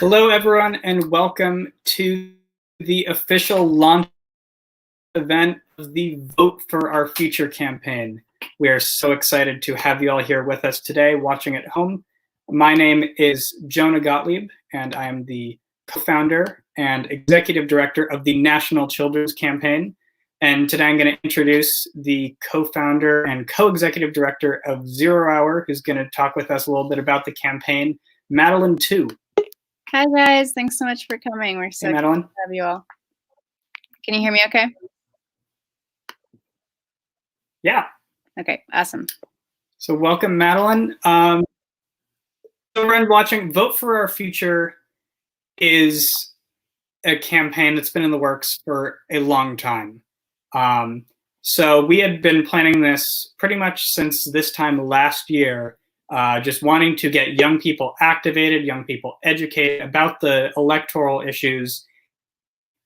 Hello, everyone, and welcome to the official launch event of the Vote for Our Future campaign. We are so excited to have you all here with us today, watching at home. My name is Jonah Gottlieb, and I am the co-founder and executive director of the National Children's Campaign. And today I'm going to introduce the co-founder and co-executive director of Zero Hour, who's going to talk with us a little bit about the campaign, Madelaine 2. Hi guys, thanks so much for coming. We're so excited to have you all. Can you hear me okay? Yeah. Okay, awesome. So welcome, Madelaine. Everyone watching, Vote for Our Future is a campaign that's been in the works for a long time. So we had been planning this pretty much since this time last year, just wanting to get young people activated, young people educated about the electoral issues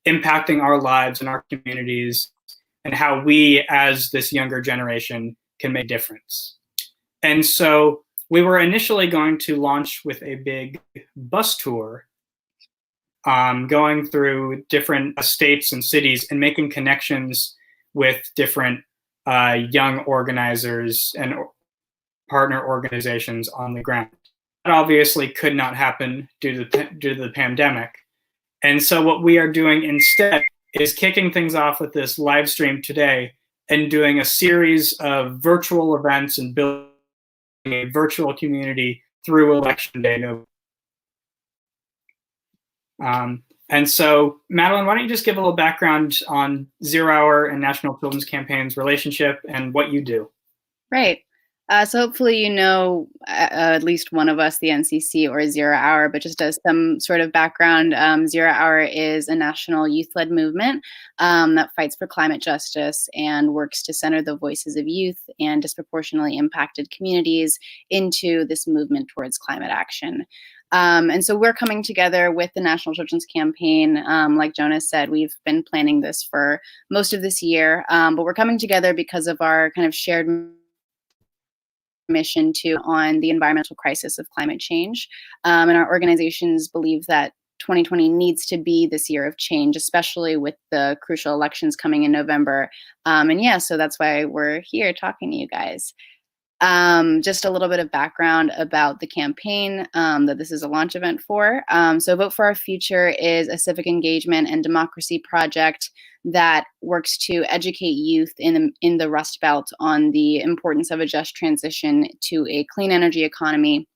impacting our lives and our communities, and how we, as this younger generation, can make a difference. And so we were initially going to launch with a big bus tour, going through different states and cities and making connections with different young organizers and partner organizations on the ground. That obviously could not happen due to the pandemic. And so what we are doing instead is kicking things off with this live stream today and doing a series of virtual events and building a virtual community through Election Day. And so, Madelaine, why don't you just give a little background on Zero Hour and National Children's Campaign's relationship and what you do? Right. So hopefully you know at least one of us, the NCC or Zero Hour, but just as some sort of background, Zero Hour is a national youth-led movement that fights for climate justice and works to center the voices of youth and disproportionately impacted communities into this movement towards climate action. And so we're coming together with the National Children's Campaign. Like Jonah said, we've been planning this for most of this year, but we're coming together because of our kind of shared mission on the environmental crisis of climate change. And our organizations believe that 2020 needs to be this year of change, especially with the crucial elections coming in November. And yeah, so that's why we're here talking to you guys. Just a little bit of background about the campaign that this is a launch event for. So Vote for Our Future is a civic engagement and democracy project that works to educate youth in the Rust Belt on the importance of a just transition to a clean energy economy,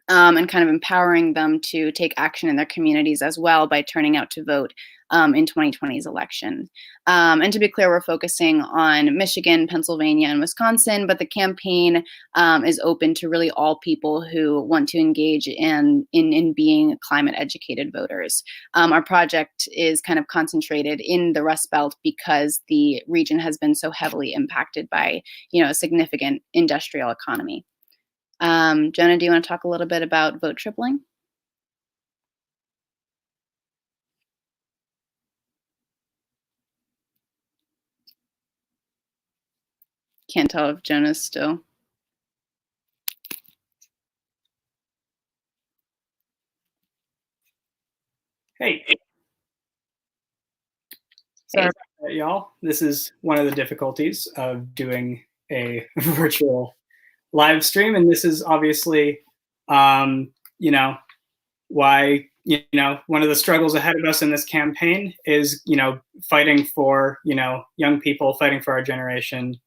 and kind of empowering them to take action in their communities as well by turning out to vote in 2020's election. And to be clear, we're focusing on Michigan, Pennsylvania, and Wisconsin, but the campaign is open to really all people who want to engage in being climate educated voters. Our project is kind of concentrated in the Rust Belt because the region has been so heavily impacted by, a significant industrial economy. Jonah, do you want to talk a little bit about vote tripling? Can't tell if Jonah's still. Hey. Sorry about that, y'all. This is one of the difficulties of doing a virtual live stream, and this is obviously, why, one of the struggles ahead of us in this campaign is, fighting for, young people, fighting for our generation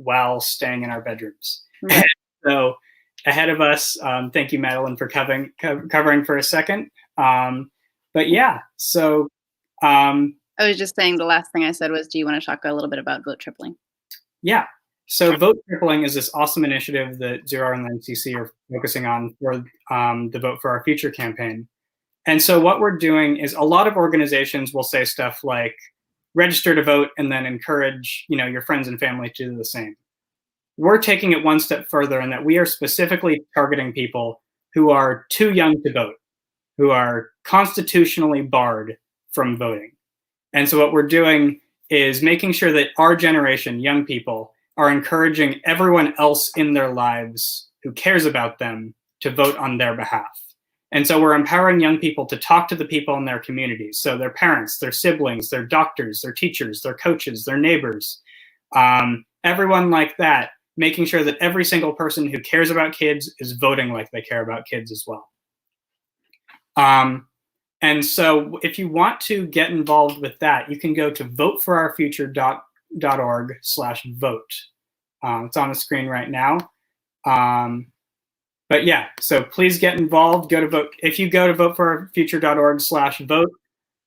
while staying in our bedrooms. Right. So ahead of us, thank you, Madelaine, for covering for a second. But yeah, so. I was just saying the last thing I said was, do you want to talk a little bit about vote tripling? Yeah. So Vote Tripling is this awesome initiative that Zero and the NCC are focusing on for the Vote for Our Future campaign. And so what we're doing is a lot of organizations will say stuff like, register to vote and then encourage, your friends and family to do the same. We're taking it one step further in that we are specifically targeting people who are too young to vote, who are constitutionally barred from voting. And so what we're doing is making sure that our generation, young people, are encouraging everyone else in their lives who cares about them to vote on their behalf. And so we're empowering young people to talk to the people in their communities. So their parents, their siblings, their doctors, their teachers, their coaches, their neighbors, everyone like that, making sure that every single person who cares about kids is voting like they care about kids as well. And so if you want to get involved with that, you can go to voteforourfuture.org/vote. It's on the screen right now. But yeah, so please get involved. Go to vote. If you go to voteforourfuture.org/vote,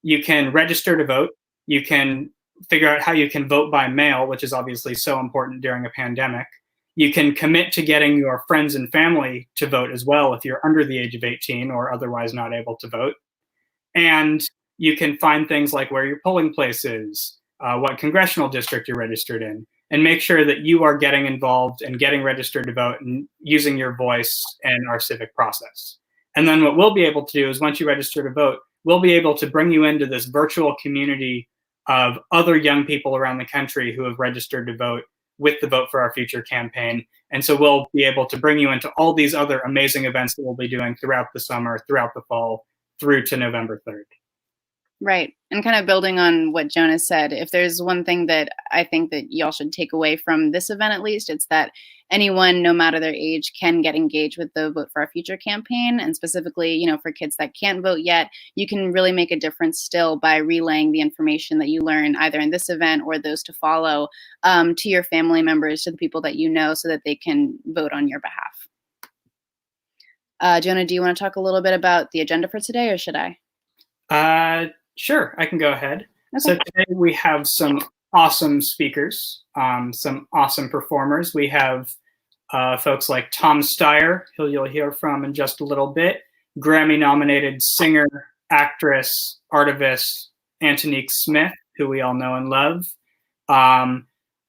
you can register to vote. You can figure out how you can vote by mail, which is obviously so important during a pandemic. You can commit to getting your friends and family to vote as well if you're under the age of 18 or otherwise not able to vote. And you can find things like where your polling place is, what congressional district you're registered in, and make sure that you are getting involved and getting registered to vote and using your voice in our civic process. And then what we'll be able to do is once you register to vote, we'll be able to bring you into this virtual community of other young people around the country who have registered to vote with the Vote for Our Future campaign. And so we'll be able to bring you into all these other amazing events that we'll be doing throughout the summer, throughout the fall, through to November 3rd. Right. And kind of building on what Jonah said, if there's one thing that I think that y'all should take away from this event, at least, it's that anyone, no matter their age, can get engaged with the Vote for Our Future campaign. And specifically, you know, for kids that can't vote yet, you can really make a difference still by relaying the information that you learn either in this event or those to follow to your family members, to the people that you know, so that they can vote on your behalf. Jonah, do you want to talk a little bit about the agenda for today, or should I? Sure, I can go ahead. Okay. So today we have some awesome speakers, some awesome performers. We have folks like Tom Steyer, who you'll hear from in just a little bit, Grammy-nominated singer, actress, artivist Antonique Smith, who we all know and love.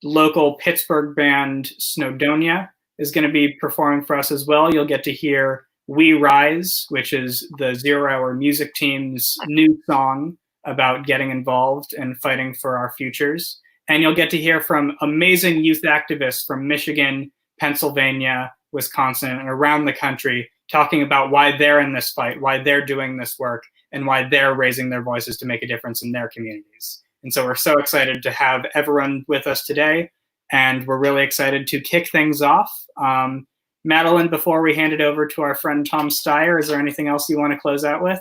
Local Pittsburgh band Snowdonia is going to be performing for us as well. You'll get to hear We Rise, which is the 0 Hour Music Team's new song about getting involved and fighting for our futures. And you'll get to hear from amazing youth activists from Michigan, Pennsylvania, Wisconsin, and around the country talking about why they're in this fight, why they're doing this work, and why they're raising their voices to make a difference in their communities. And so we're so excited to have everyone with us today, and we're really excited to kick things off. Madelaine, before we hand it over to our friend Tom Steyer, is there anything else you want to close out with?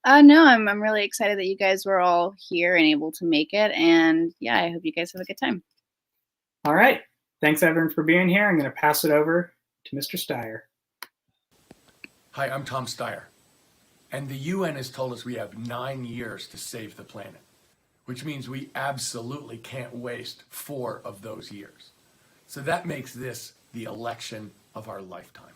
No, I'm really excited that you guys were all here and able to make it. And yeah, I hope you guys have a good time. All right. Thanks, everyone, for being here. I'm going to pass it over to Mr. Steyer. Hi, I'm Tom Steyer. And the UN has told us we have 9 years to save the planet, which means we absolutely can't waste 4 of those years. So that makes this the election of our lifetime.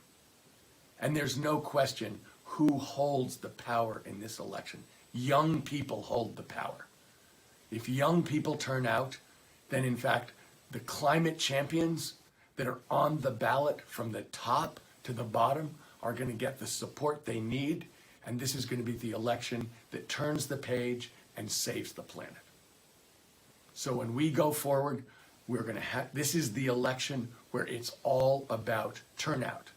And there's no question who holds the power in this election. Young people hold the power. If young people turn out, then in fact, the climate champions that are on the ballot from the top to the bottom are going to get the support they need. And this is going to be the election that turns the page and saves the planet. So when we go forward, we're going to have, this is the election where it's all about turnout.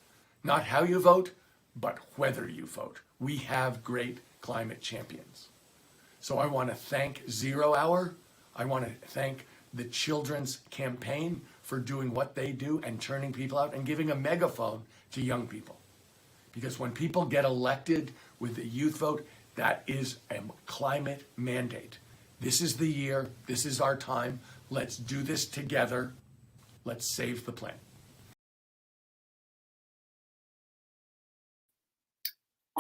Not how you vote, but whether you vote. We have great climate champions. So I want to thank 0 Hour. I want to thank the Children's Campaign for doing what they do and turning people out and giving a megaphone to young people. Because when people get elected with the youth vote, that is a climate mandate. This is the year, this is our time. Let's do this together. Let's save the planet.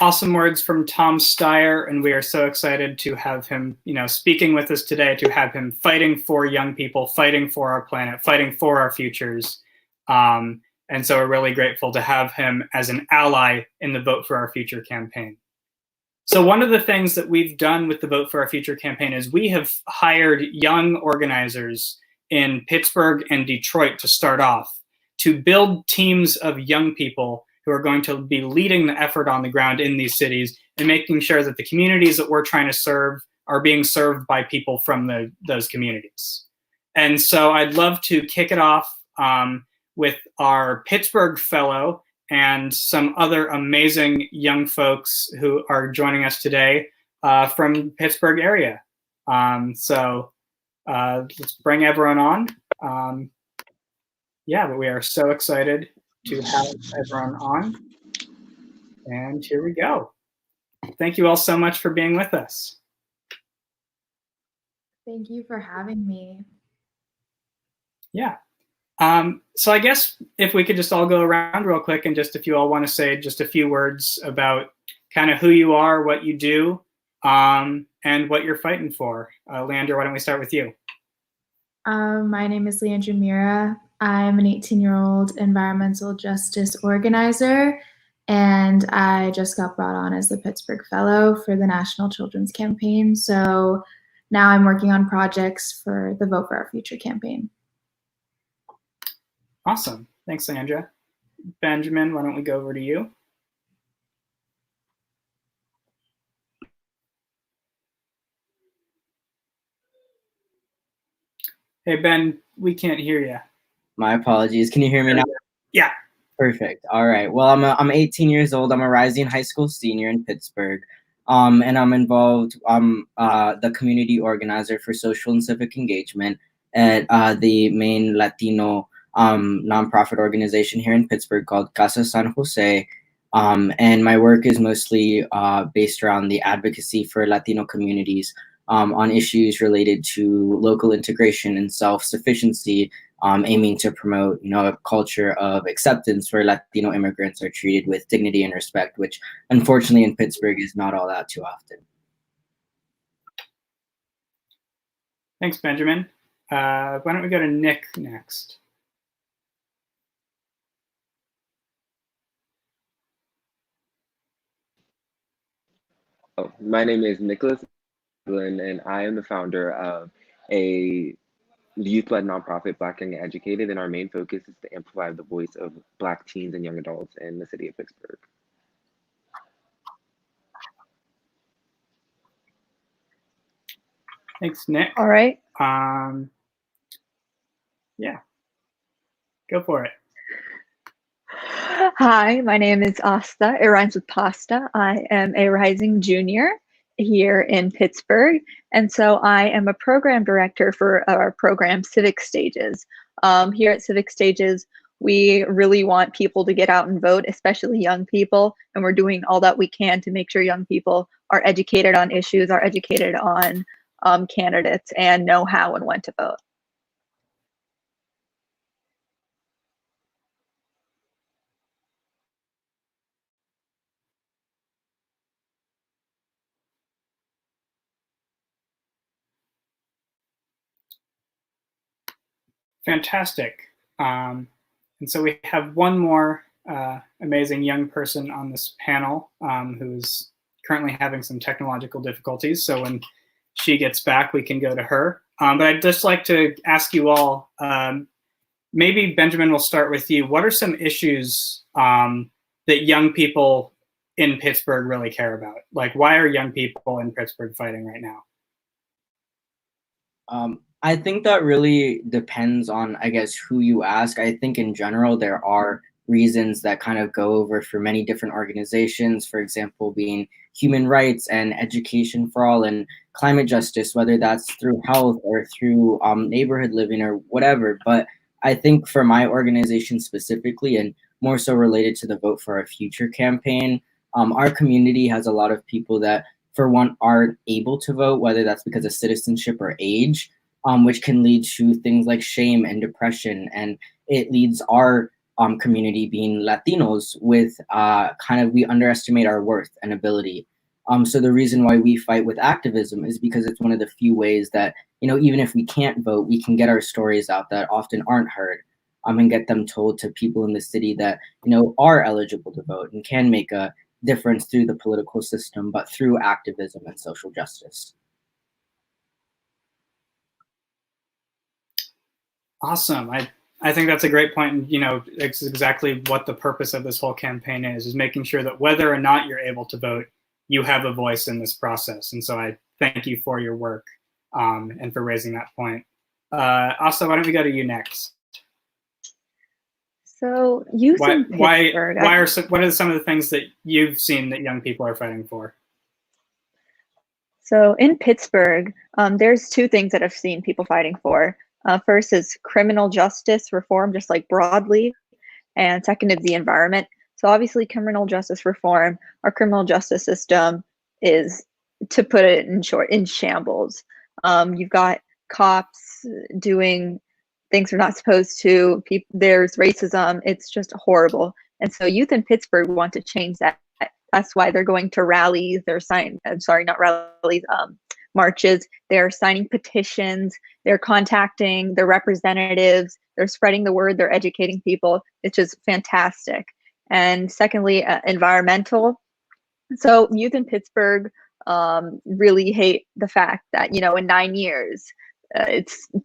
Awesome words from Tom Steyer, and we are so excited to have him, speaking with us today, to have him fighting for young people, fighting for our planet, fighting for our futures. And so we're really grateful to have him as an ally in the Vote for Our Future campaign. So one of the things that we've done with the Vote for Our Future campaign is we have hired young organizers in Pittsburgh and Detroit to start off, to build teams of young people who are going to be leading the effort on the ground in these cities and making sure that the communities that we're trying to serve are being served by people from those communities. And so I'd love to kick it off with our Pittsburgh fellow, and some other amazing young folks who are joining us today from Pittsburgh area. So let's bring everyone on. Yeah, but we are so excited to have everyone on. And here we go. Thank you all so much for being with us. Thank you for having me. Yeah. So I guess if we could just all go around real quick and just if you all want to say just a few words about kind of who you are, what you do, and what you're fighting for. Leandra, why don't we start with you? My name is Leandra Mira. I'm an 18-year-old environmental justice organizer, and I just got brought on as the Pittsburgh Fellow for the National Children's Campaign. So now I'm working on projects for the Vote for Our Future campaign. Awesome. Thanks, Leandra. Benjamin, why don't we go over to you? Hey, Ben, we can't hear you. My apologies. Can you hear me now? Yeah. Perfect. All right. Well, I'm 18 years old. I'm a rising high school senior in Pittsburgh. And I'm involved. I'm the community organizer for social and civic engagement at the main Latino nonprofit organization here in Pittsburgh called Casa San Jose. And my work is mostly based around the advocacy for Latino communities on issues related to local integration and self-sufficiency, aiming to promote, a culture of acceptance where Latino immigrants are treated with dignity and respect, which unfortunately in Pittsburgh is not all that too often. Thanks, Benjamin. Why don't we go to Nick next? Oh, my name is Nicholas and I am the founder of a youth-led nonprofit, Black Young Educated, and our main focus is to amplify the voice of Black teens and young adults in the city of Pittsburgh. Thanks, Nick. All right. Yeah, go for it. Hi, my name is Asta. It rhymes with pasta. I am a rising junior here in Pittsburgh. And so I am a program director for our program Civic Stages. Here at Civic Stages, we really want people to get out and vote, especially young people. And we're doing all that we can to make sure young people are educated on issues, are educated on candidates, and know how and when to vote. Fantastic. And so we have one more amazing young person on this panel who's currently having some technological difficulties. So when she gets back, we can go to her. But I'd just like to ask you all, maybe Benjamin, we'll start with you. What are some issues that young people in Pittsburgh really care about? Like, why are young people in Pittsburgh fighting right now? I think that really depends on, I guess, who you ask. I think in general, there are reasons that kind of go over for many different organizations, for example, being human rights and education for all and climate justice, whether that's through health or through neighborhood living or whatever. But I think for my organization specifically, and more so related to the Vote for Our Future campaign, our community has a lot of people that, for one, aren't able to vote, whether that's because of citizenship or age, which can lead to things like shame and depression. And it leads our community, being Latinos, with we underestimate our worth and ability. So the reason why we fight with activism is because it's one of the few ways that, even if we can't vote, we can get our stories out that often aren't heard, and get them told to people in the city that, are eligible to vote and can make a difference through the political system, but through activism and social justice. Awesome. I think that's a great point. And, it's exactly what the purpose of this whole campaign is making sure that whether or not you're able to vote, you have a voice in this process. And so I thank you for your work and for raising that point. Asta, why don't we go to you next? So youth in Pittsburgh. What are some of the things that you've seen that young people are fighting for? So in Pittsburgh, there's two things that I've seen people fighting for. First is criminal justice reform, just like broadly, and second is the environment. So obviously criminal justice reform, our criminal justice system is, to put it in short, in shambles. You've got cops doing things they're not supposed to. There's racism. It's just horrible. And so youth in Pittsburgh want to change that. That's why they're going to rallies. Marches. They're signing petitions. They're contacting their representatives. They're spreading the word. They're educating people. It's just fantastic. And secondly, environmental. So youth in Pittsburgh really hate the fact that, in 9 years,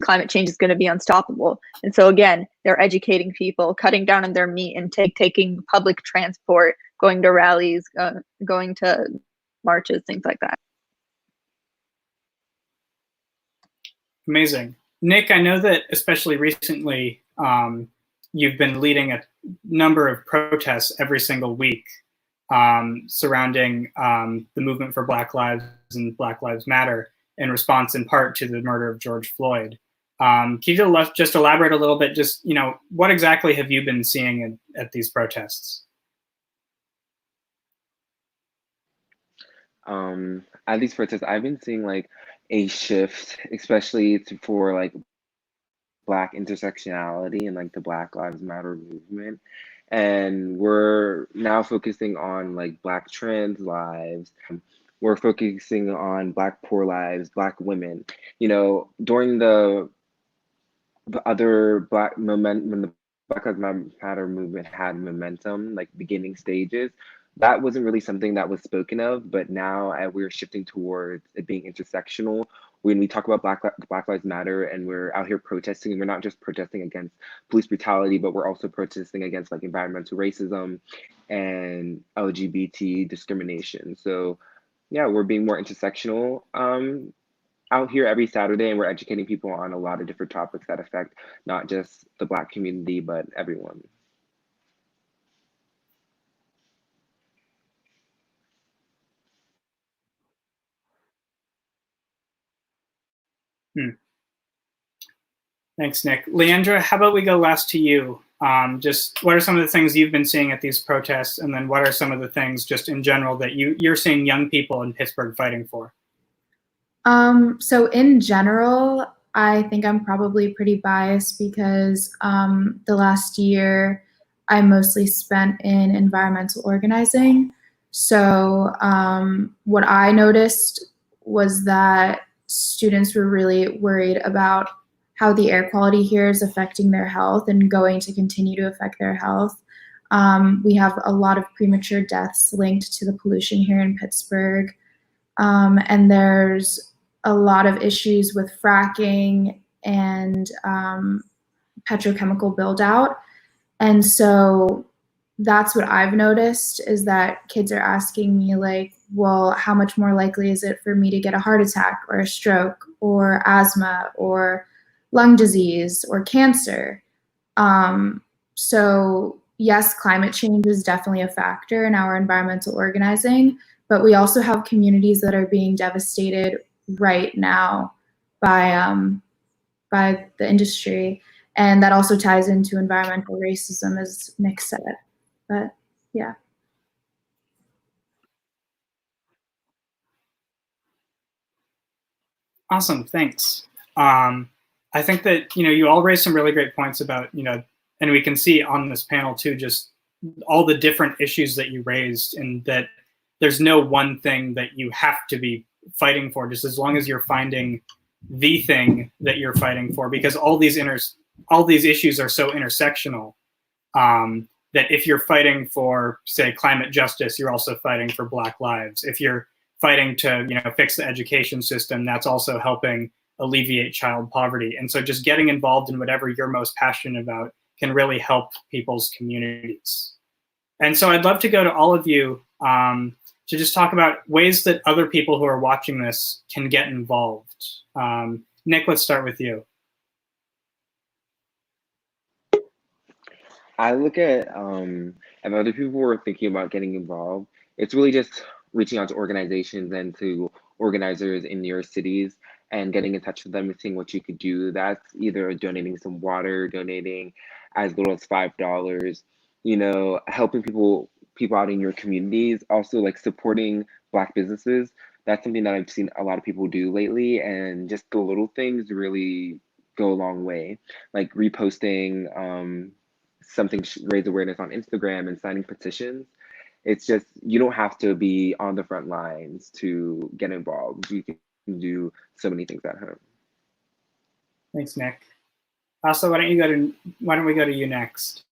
climate change is going to be unstoppable. And so again, they're educating people, cutting down on their meat and taking public transport, going to rallies, going to marches, things like that. Amazing. Nick, I know that especially recently, you've been leading a number of protests every single week surrounding the movement for Black Lives and Black Lives Matter in response in part to the murder of George Floyd. Can you just elaborate a little bit, what exactly have you been seeing at these protests? At these protests, I've been seeing like a shift, especially for like Black intersectionality and like the Black Lives Matter movement. And we're now focusing on like Black trans lives. We're focusing on Black poor lives, Black women. During the other Black moment, when the Black Lives Matter movement had momentum, like beginning stages, that wasn't really something that was spoken of, but now we're shifting towards it being intersectional. When we talk about Black Lives Matter and we're out here protesting, we're not just protesting against police brutality, but we're also protesting against like environmental racism and LGBT discrimination. So yeah, we're being more intersectional out here every Saturday, and we're educating people on a lot of different topics that affect not just the Black community, but everyone. Thanks, Nick. Leandra, how about we go last to you? Just what are some of the things you've been seeing at these protests, and then what are some of the things just in general that you're seeing young people in Pittsburgh fighting for? So in general, I think I'm probably pretty biased because the last year I mostly spent in environmental organizing. So what I noticed was that students were really worried about how the air quality here is affecting their health and going to continue to affect their health. We have a lot of premature deaths linked to the pollution here in Pittsburgh. And there's a lot of issues with fracking and petrochemical build out. And so that's what I've noticed, is that kids are asking me like, well, how much more likely is it for me to get a heart attack or a stroke or asthma or lung disease or cancer? So yes, climate change is definitely a factor in our environmental organizing, but we also have communities that are being devastated right now by the industry. And that also ties into environmental racism, as Nick said. But yeah. Awesome, thanks. I think that, you all raised some really great points about, and we can see on this panel too, just all the different issues that you raised, and that there's no one thing that you have to be fighting for, just as long as you're finding the thing that you're fighting for, because all these issues are so intersectional that if you're fighting for, say, climate justice, you're also fighting for Black lives. If you're fighting to, fix the education system, that's also helping alleviate child poverty. And so just getting involved in whatever you're most passionate about can really help people's communities. And so I'd love to go to all of you to just talk about ways that other people who are watching this can get involved. Nick, let's start with you. I look at if other people were thinking about getting involved, it's really just reaching out to organizations and to organizers in your cities and getting in touch with them and seeing what you could do. That's either donating some water, donating as little as $5, helping people out in your communities, also like supporting Black businesses. That's something that I've seen a lot of people do lately, and just the little things really go a long way, like reposting something, raise awareness on Instagram and signing petitions. It's just, you don't have to be on the front lines to get involved. You can do so many things at home. Thanks, Nick. Also, why don't we go to you next?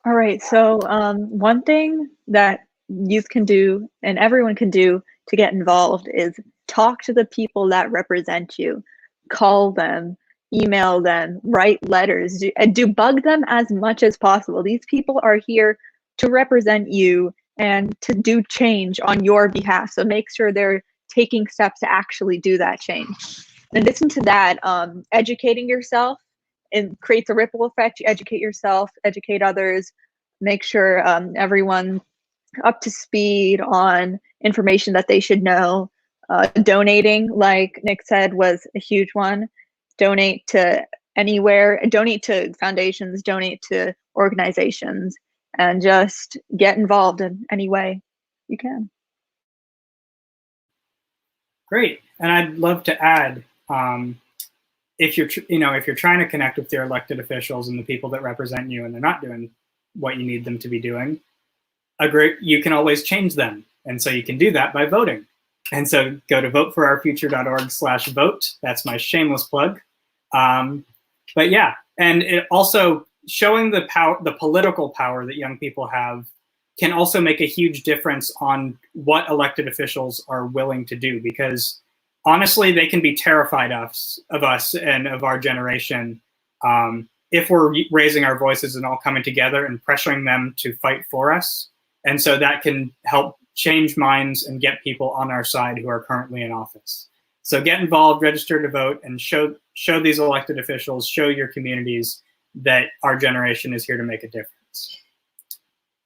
All right, so one thing that youth can do and everyone can do to get involved is talk to the people that represent you. Call them, email them, write letters, do bug them as much as possible. These people are here to represent you and to do change on your behalf. So make sure they're taking steps to actually do that change. In addition to that, educating yourself, it creates a ripple effect. You educate yourself, educate others, make sure everyone's up to speed on information that they should know. Donating, like Nick said, was a huge one. Donate to anywhere, donate to foundations, donate to organizations, and just get involved in any way you can. Great. And I'd love to add, if you're trying to connect with your elected officials and the people that represent you and they're not doing what you need them to be doing, you can always change them. And so you can do that by voting. And so go to voteforourfuture.org/vote. That's my shameless plug. But yeah, and it also showing the political power that young people have can also make a huge difference on what elected officials are willing to do, because honestly, they can be terrified of us and of our generation if we're raising our voices and all coming together and pressuring them to fight for us. And so that can help change minds and get people on our side who are currently in office. So get involved, register to vote, and show these elected officials, show your communities that our generation is here to make a difference.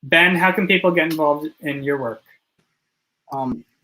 Ben, how can people get involved in your work?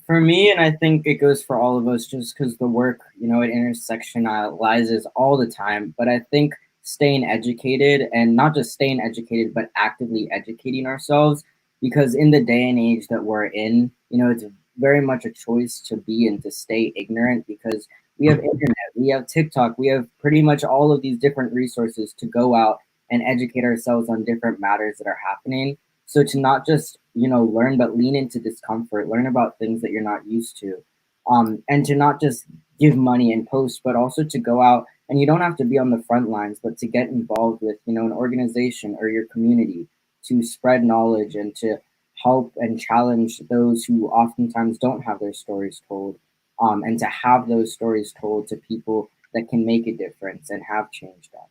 For me, and I think it goes for all of us, just because the work, it intersectionalizes all the time. But I think staying educated, and not just staying educated, but actively educating ourselves, because in the day and age that we're in, it's very much a choice to be and to stay ignorant, because we have internet, we have TikTok, we have pretty much all of these different resources to go out and educate ourselves on different matters that are happening. So to not just, learn, but lean into discomfort, learn about things that you're not used to, and to not just give money and post, but also to go out, and you don't have to be on the front lines, but to get involved with, an organization or your community, to spread knowledge and to help and challenge those who oftentimes don't have their stories told, and to have those stories told to people that can make a difference and have changed them.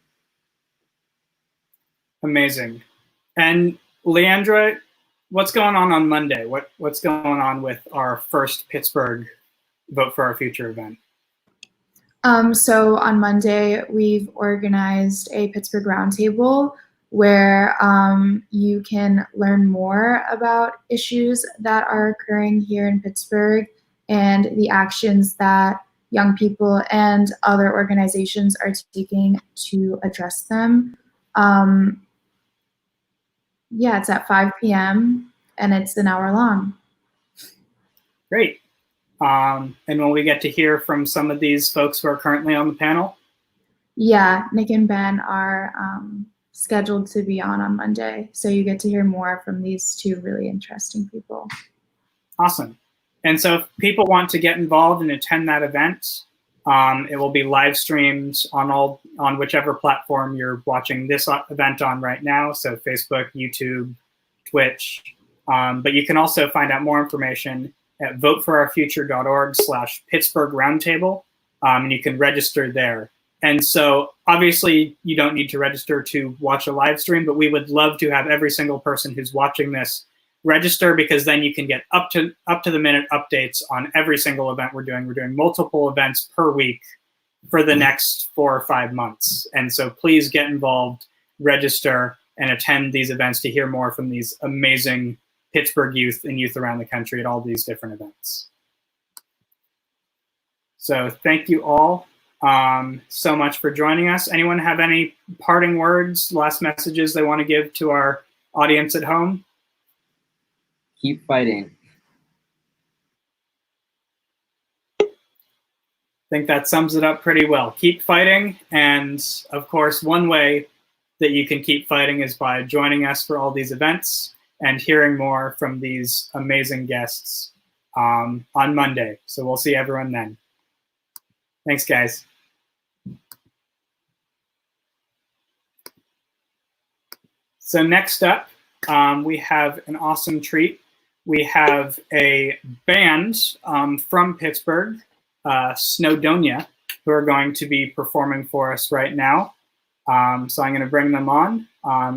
Amazing. And Leandra, what's going on Monday? What's going on with our first Pittsburgh Vote for Our Future event? So on Monday, we've organized a Pittsburgh Roundtable where you can learn more about issues that are occurring here in Pittsburgh and the actions that young people and other organizations are taking to address them. It's at 5 p.m. and it's an hour long. Great. And will we get to hear from some of these folks who are currently on the panel? Yeah, Nick and Ben are scheduled to be on Monday. So you get to hear more from these two really interesting people. Awesome. And so if people want to get involved and attend that event, it will be live streamed on whichever platform you're watching this event on right now. So Facebook, YouTube, Twitch. But you can also find out more information at voteforourfuture.org/Pittsburgh Roundtable. And you can register there. And so obviously you don't need to register to watch a live stream, but we would love to have every single person who's watching this register, because then you can get up to the minute updates on every single event we're doing. We're doing multiple events per week for the next 4 or 5 months. And so please get involved, register and attend these events to hear more from these amazing Pittsburgh youth and youth around the country at all these different events. So thank you all so much for joining us. Anyone have any parting words, last messages they want to give to our audience at home? Keep fighting. I think that sums it up pretty well. Keep fighting. And of course, one way that you can keep fighting is by joining us for all these events and hearing more from these amazing guests on Monday. So we'll see everyone then. Thanks, guys. So next up, we have an awesome treat. We have a band from Pittsburgh, Snowdonia, who are going to be performing for us right now. So I'm going to bring them on.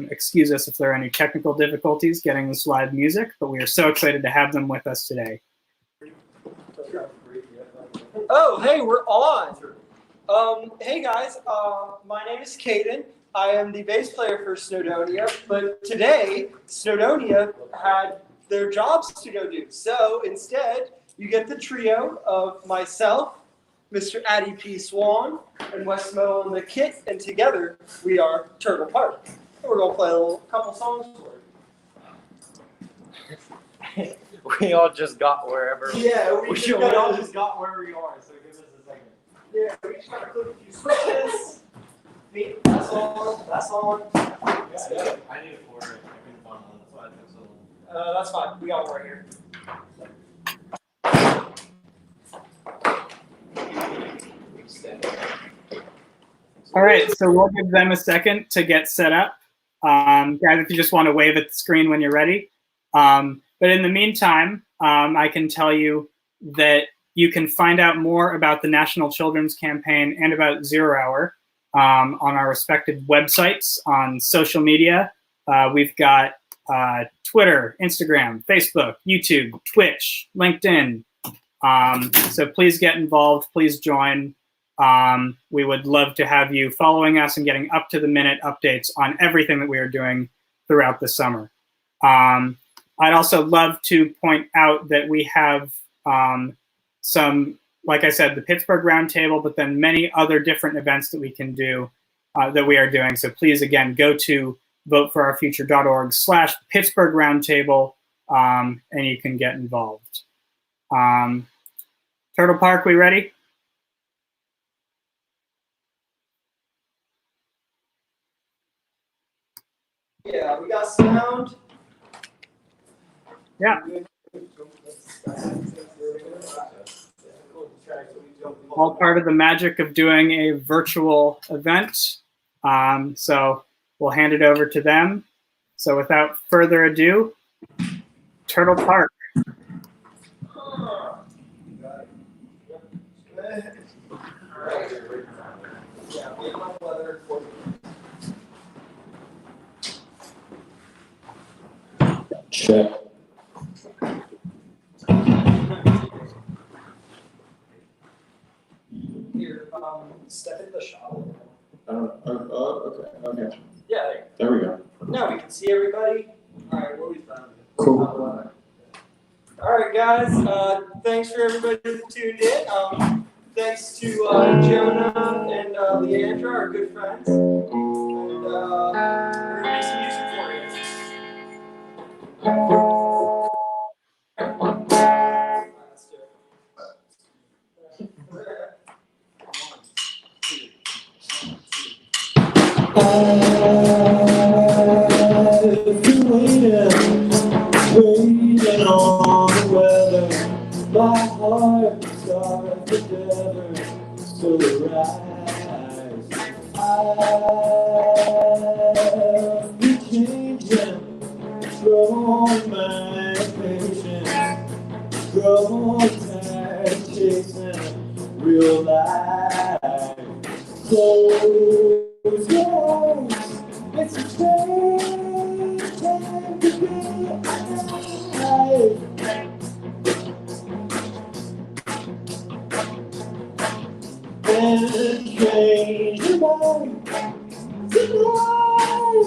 Excuse us if there are any technical difficulties getting this live music, but we are so excited to have them with us today. Oh, hey, we're on. Hey guys, my name is Caden. I am the bass player for Snowdonia, but today Snowdonia had their jobs to go do. So instead, you get the trio of myself, Mr. Addie P. Swan, and Wes Mo on the kit, and together we are Turtle Park. And we're gonna play a couple songs for you. We all just got wherever. Yeah, we all just got where we are, so give us a second. Yeah, we just gotta click a few switches. That's on. That's on. That's good. I need a quarter. I couldn't find one. That's why I took so long. That's fine. We got one right here. All right, so we'll give them a second to get set up. Guys, if you just want to wave at the screen when you're ready. But in the meantime, I can tell you that you can find out more about the National Children's Campaign and about Zero Hour on our respective websites on social media. We've got Twitter, Instagram, Facebook, YouTube, Twitch, LinkedIn. So please get involved. Please join. We would love to have you following us and getting up-to-the-minute updates on everything that we are doing throughout the summer. I'd also love to point out that we have some, like I said, the Pittsburgh Roundtable, but then many other different events that we can do, that we are doing. So please, again, go to voteforourfuture.org/Pittsburgh Roundtable, and you can get involved. Turtle Park, we ready? Yeah, we got sound. Yeah. All part of the magic of doing a virtual event. So we'll hand it over to them. So without further ado, Turtle Park. Check. Here, step in the shot. Okay. Yeah, There we go. now we can see everybody. All right, what we found. Cool. All right, guys. Thanks for everybody that tuned in. Thanks to Jonah and Leandra, our good friends. And we're gonna make some music for you. Let's do it. I've been waiting on the weather. My heart starts to tether, so rise. I've been changing, trouble my patience, trouble time chasing real life. Close your eyes, it's a strange time to be alive. And change your mind tonight.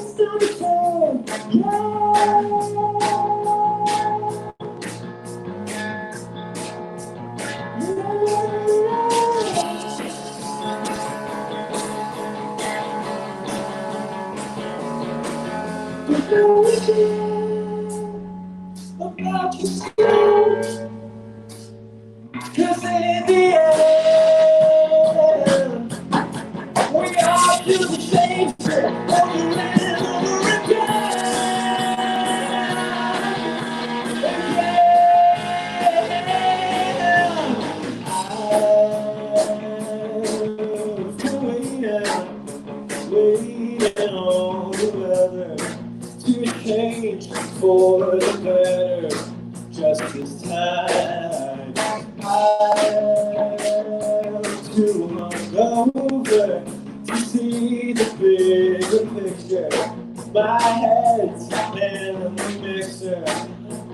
about yourself. 'Cause in the end, we all do the same shit over and over again. Waiting on the weather to change for the better. Just this time, I'm too hungover to see the bigger picture. My head's in the mixer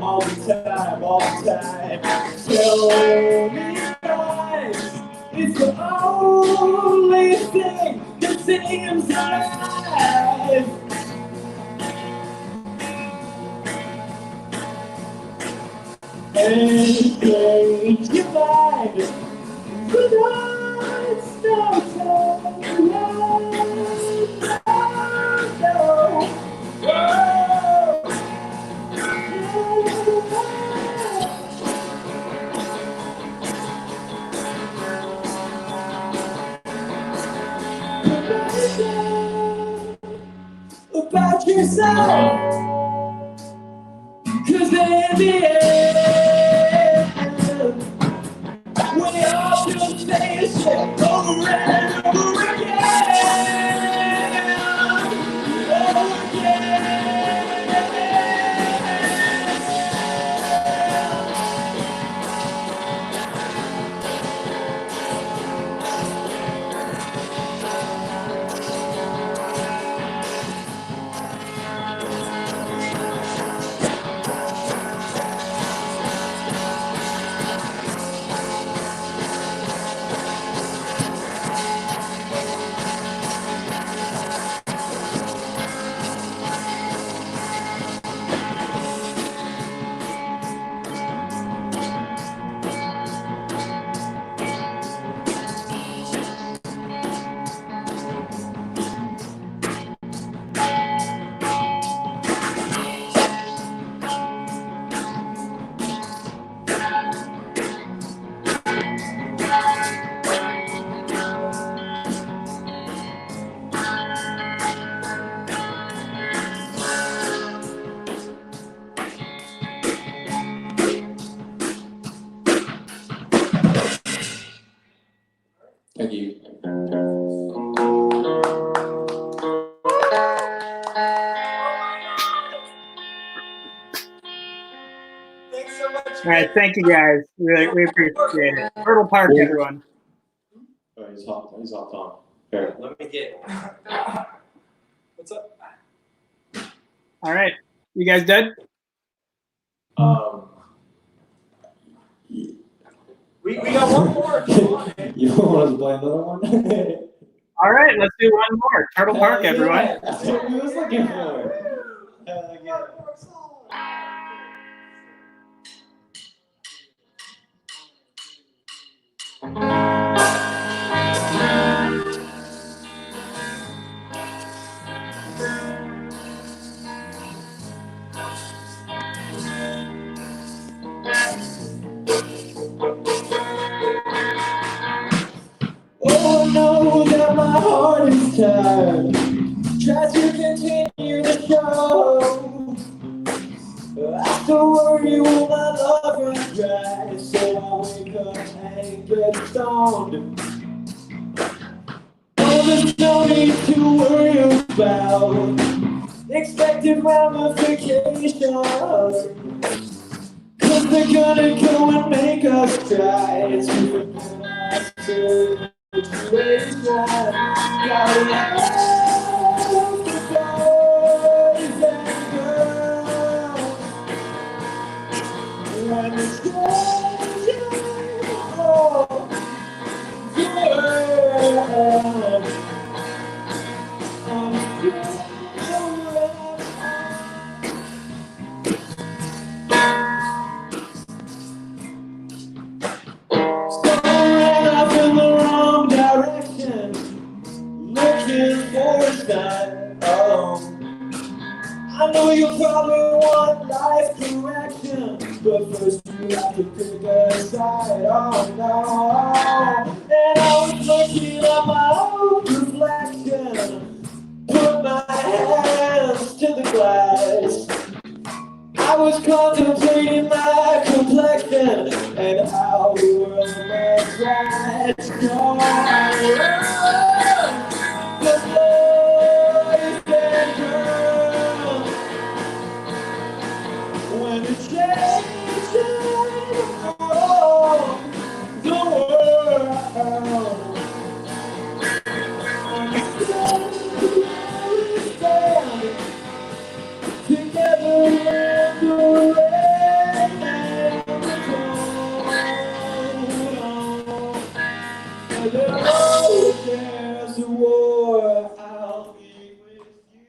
all the time, telling me lies. It's the only thing that seems alive. Anything you mind, but it's no time. No. About yourself, 'cause in the end, we all do the same shit over and over again. Over again. Thank you. Thanks so much. All right, thank you guys. We appreciate it. Turtle Park, everyone. Oh, he's hot. He's hot on. Fair. Let me get. What's up? All right, you guys dead? We got one more. If you want it. You don't want us to play another one? All right, let's do one more. Turtle Park, everyone. Yeah, that's what we was looking for. Yeah. Oh, I know that my heart is tired. Try to continue the show. I still worry when my love runs dry. So I wake up and get stoned. Oh, there's no need to worry about expected ramifications. 'Cause they're gonna go and make us try to prepare ourselves. Gotta love the boys and girls. When the strangers all the world, I'm still around. Staring off in the wrong direction, looking for a sign. Oh, I know you probably want life direction, but first you have to pick a side. Oh no. And I was looking at my own reflection, put my hands to the glass. I was contemplating my complexion and how the world was trash. No, the boys and girls, when the change the world, stand together in the rain and the cold. There's a war, I'll be with you.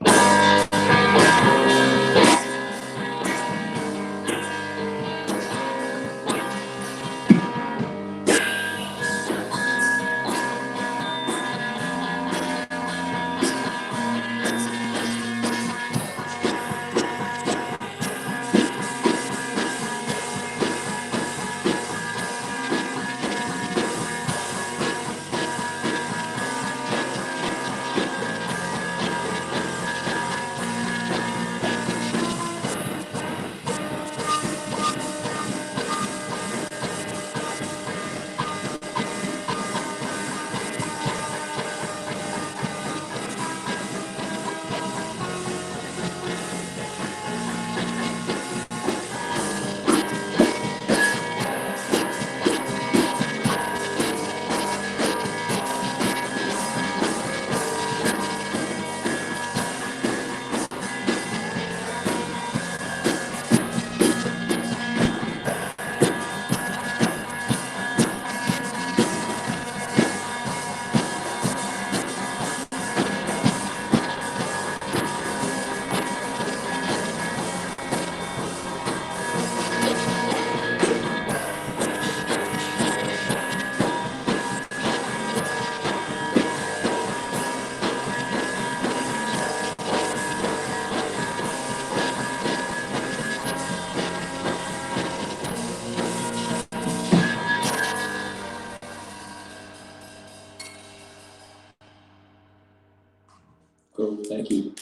Cool, thank you.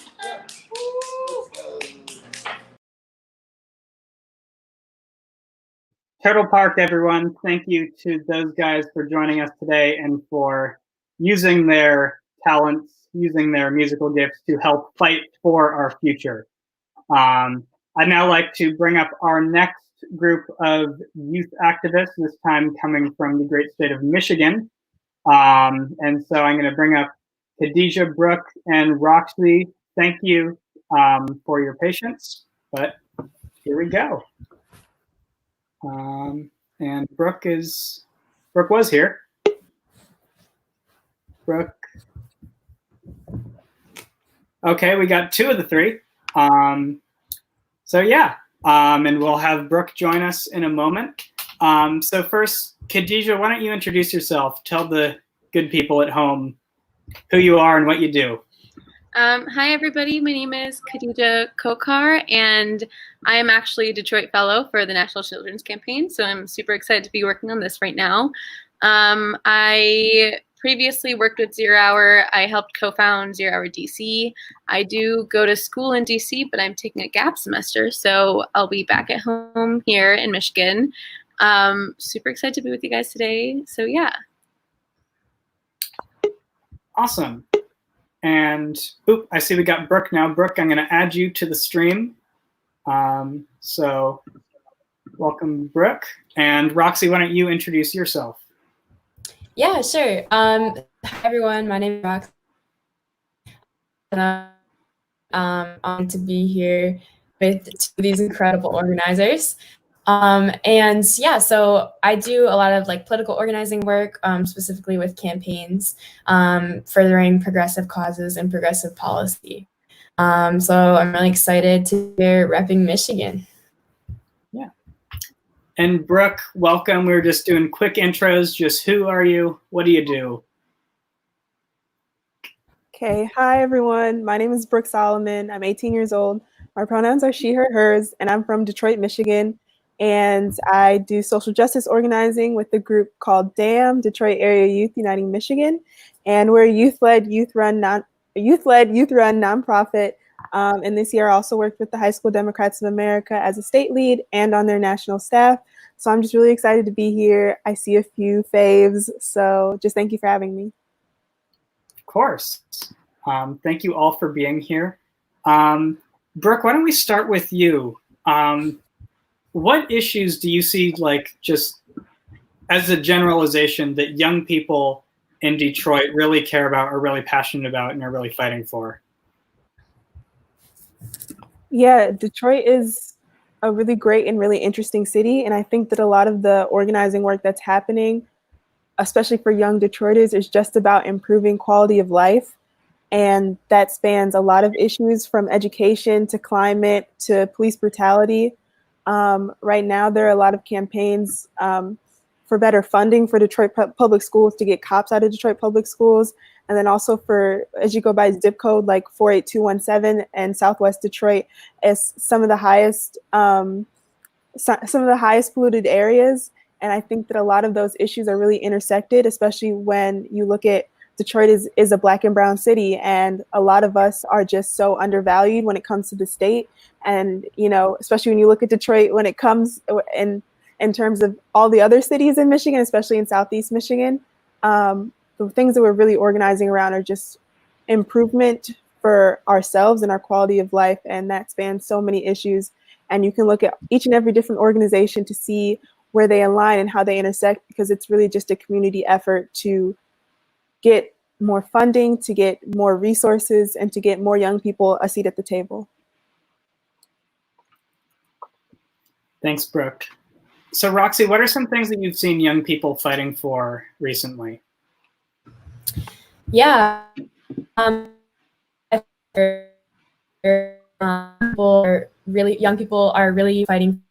Turtle Park, everyone. Thank you to those guys for joining us today and for using their talents, using their musical gifts to help fight for our future. I'd now like to bring up our next group of youth activists, this time coming from the great state of Michigan. And so I'm going to bring up Khadijah, Brooke, and Roxy. Thank you for your patience, but here we go. And Brooke was here. Brooke. Okay, we got two of the three. So yeah, and we'll have Brooke join us in a moment. So first, Khadijah, why don't you introduce yourself? Tell the good people at home who you are and what you do. Hi, everybody. My name is Khadijah Kokar, and I am actually a Detroit Fellow for the National Children's Campaign, so I'm super excited to be working on this right now. I previously worked with Zero Hour. I helped co-found Zero Hour DC. I do go to school in DC, but I'm taking a gap semester, so I'll be back at home here in Michigan. Super excited to be with you guys today, so yeah. Awesome. And I see we got Brooke now. Brooke, I'm going to add you to the stream. So welcome, Brooke. And Roxy, why don't you introduce yourself? Yeah, sure. Hi, everyone. My name is Roxy. I'm to be here with two of these incredible organizers. And yeah, so I do a lot of like political organizing work, specifically with campaigns, furthering progressive causes and progressive policy. So I'm really excited to be repping Michigan. Yeah. And Brooke, welcome. We were just doing quick intros. Just who are you? What do you do? Okay. Hi, everyone. My name is Brooke Solomon. I'm 18 years old. My pronouns are she, her, hers, and I'm from Detroit, Michigan. And I do social justice organizing with the group called DAM, Detroit Area Youth Uniting Michigan. And we're a youth-led, youth-run nonprofit. And this year I also worked with the High School Democrats of America as a state lead and on their national staff. So I'm just really excited to be here. I see a few faves, so just thank you for having me. Of course. Thank you all for being here. Brooke, why don't we start with you? What issues do you see, like, just as a generalization, that young people in Detroit really care about, are really passionate about, and are really fighting for? Yeah, Detroit is a really great and really interesting city. And I think that a lot of the organizing work that's happening, especially for young Detroiters, is just about improving quality of life. And that spans a lot of issues, from education to climate to police brutality. Right now, there are a lot of campaigns for better funding for Detroit public schools, to get cops out of Detroit public schools. And then also for, as you go by zip code, like 48217 and Southwest Detroit, is some of the highest polluted areas. And I think that a lot of those issues are really intersected, especially when you look at Detroit is a Black and brown city, and a lot of us are just so undervalued when it comes to the state. And, you know, especially when you look at Detroit when it comes in terms of all the other cities in Michigan, especially in Southeast Michigan, the things that we're really organizing around are just improvement for ourselves and our quality of life. And that spans so many issues. And you can look at each and every different organization to see where they align and how they intersect, because it's really just a community effort to get more funding, to get more resources, and to get more young people a seat at the table. Thanks, Brooke. So Roxy, what are some things that you've seen young people fighting for recently? Yeah. Young people are really fighting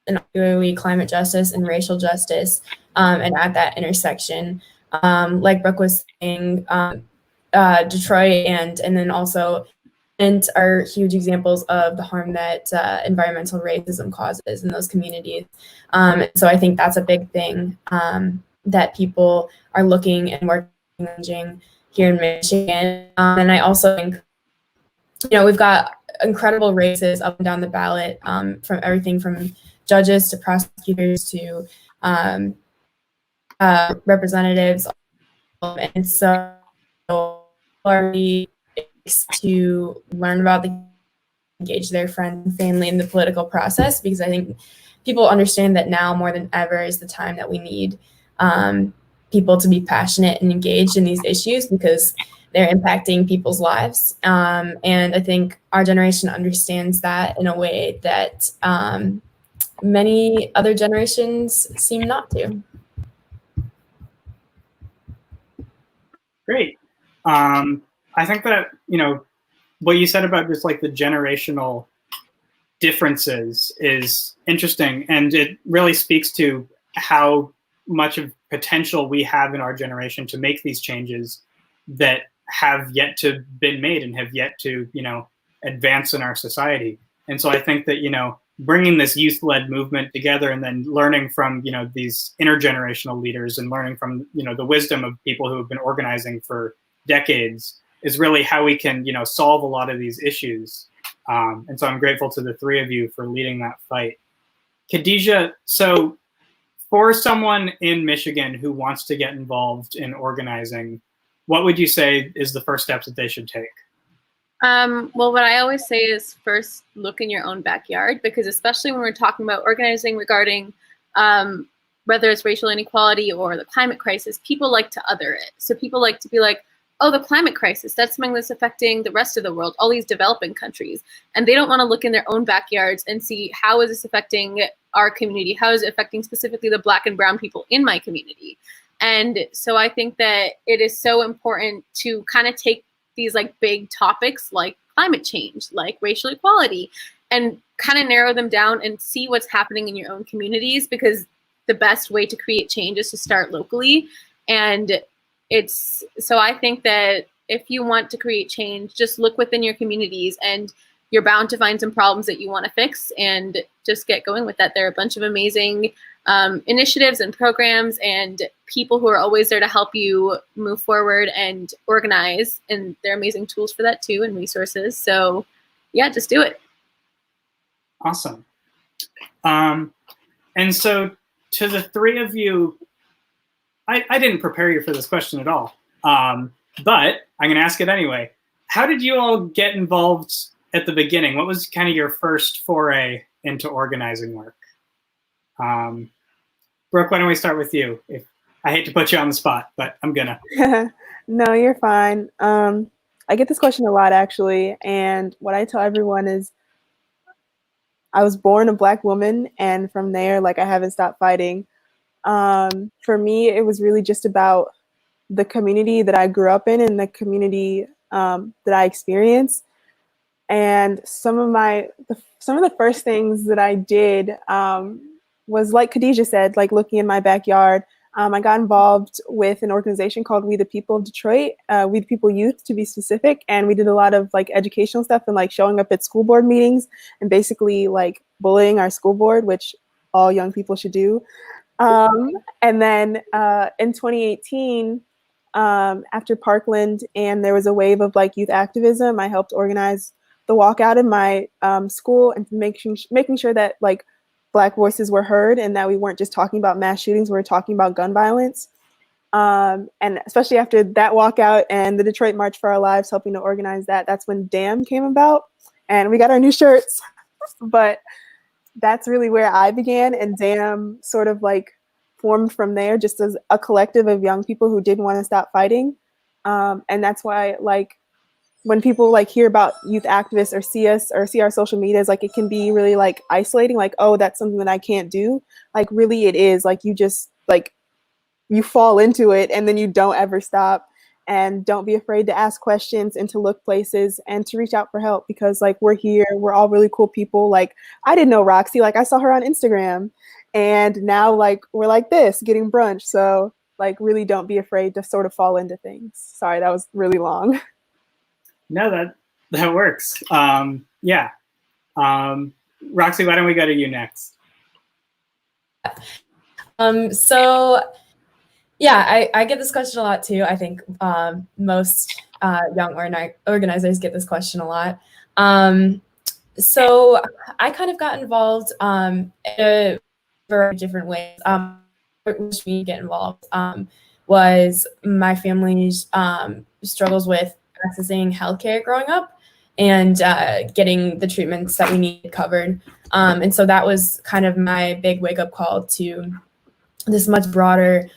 and particularly climate justice and racial justice, and at that intersection, like Brooke was saying, Detroit and then also are huge examples of the harm that environmental racism causes in those communities. So I think that's a big thing that people are looking and working here in Michigan. And I also think, you know, we've got incredible races up and down the ballot, from everything from judges to prosecutors to representatives. And so to learn about engage their friends and family in the political process, because I think people understand that now more than ever is the time that we need people to be passionate and engaged in these issues, because they're impacting people's lives. And I think our generation understands that in a way that many other generations seem not to. Great. I think that, you know, what you said about just like the generational differences is interesting, and it really speaks to how much of potential we have in our generation to make these changes that have yet to been made and have yet to, you know, advance in our society. And so I think that, you know, bringing this youth-led movement together and then learning from, you know, these intergenerational leaders and learning from, you know, the wisdom of people who have been organizing for decades is really how we can, you know, solve a lot of these issues. And so I'm grateful to the three of you for leading that fight. Khadijah, so for someone in Michigan who wants to get involved in organizing, what would you say is the first steps that they should take? Well, what I always say is first look in your own backyard, because especially when we're talking about organizing regarding whether it's racial inequality or the climate crisis, people like to other it. So people like to be like, oh, the climate crisis, that's something that's affecting the rest of the world, all these developing countries. And they don't want to look in their own backyards and see, how is this affecting our community? How is it affecting specifically the Black and brown people in my community? And so I think that it is so important to kind of take these like big topics like climate change, like racial equality, and kind of narrow them down and see what's happening in your own communities, because the best way to create change is to start locally. And so I think that if you want to create change, just look within your communities, and you're bound to find some problems that you want to fix, and just get going with that. There are a bunch of amazing initiatives and programs and people who are always there to help you move forward and organize, and they're amazing tools for that too, and resources. So yeah, just do it. Awesome. And so to the three of you, I didn't prepare you for this question at all, but I'm going to ask it anyway. How did you all get involved at the beginning? What was kind of your first foray into organizing work? Brooke, why don't we start with you? I hate to put you on the spot, but I'm gonna. No, you're fine. I get this question a lot, actually, and what I tell everyone is I was born a Black woman, and from there, like, I haven't stopped fighting. For me, it was really just about the community that I grew up in and the community that I experienced. And some of the first things that I did was, like Khadijah said, like looking in my backyard. I got involved with an organization called We the People of Detroit, We the People Youth to be specific, and we did a lot of like educational stuff and like showing up at school board meetings and basically like bullying our school board, which all young people should do. And then in 2018, after Parkland and there was a wave of like youth activism, I helped organize the walkout in my school and making sure that like Black voices were heard and that we weren't just talking about mass shootings, we were talking about gun violence. And especially after that walkout and the Detroit March for Our Lives, helping to organize that, that's when DAM came about and we got our new shirts. But that's really where I began, and DAM sort of like formed from there just as a collective of young people who didn't want to stop fighting. And that's why like when people like hear about youth activists or see us or see our social medias, like it can be really like isolating, like, oh, that's something that I can't do. Like really it is like you just like you fall into it and then you don't ever stop. And don't be afraid to ask questions and to look places and to reach out for help, because like we're here, we're all really cool people. Like I didn't know Roxy, like I saw her on Instagram, and now like we're like this getting brunch. So like really don't be afraid to sort of fall into things. Sorry, that was really long. No, that works. Yeah. Roxy, why don't we go to you next? So yeah, I get this question a lot too. I think most young organizers get this question a lot. So I kind of got involved in a variety of different ways. Which me get involved was my family's struggles with accessing healthcare growing up and getting the treatments that we needed covered. And so that was kind of my big wake-up call to this much broader,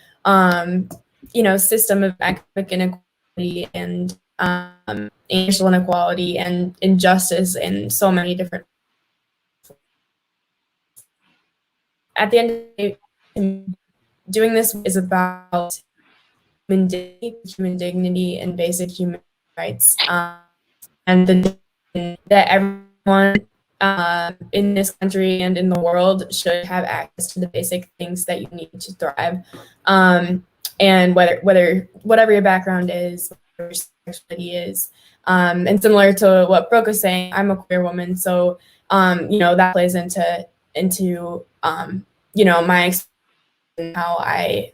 system of economic inequality and racial inequality and injustice in so many different. At the end of the day, doing this is about human dignity, and basic human rights, and that everyone in this country and in the world should have access to the basic things that you need to thrive. And whatever your background is, whatever your sexuality is, and similar to what Brooke was saying, I'm a queer woman, so that plays into my experience and how I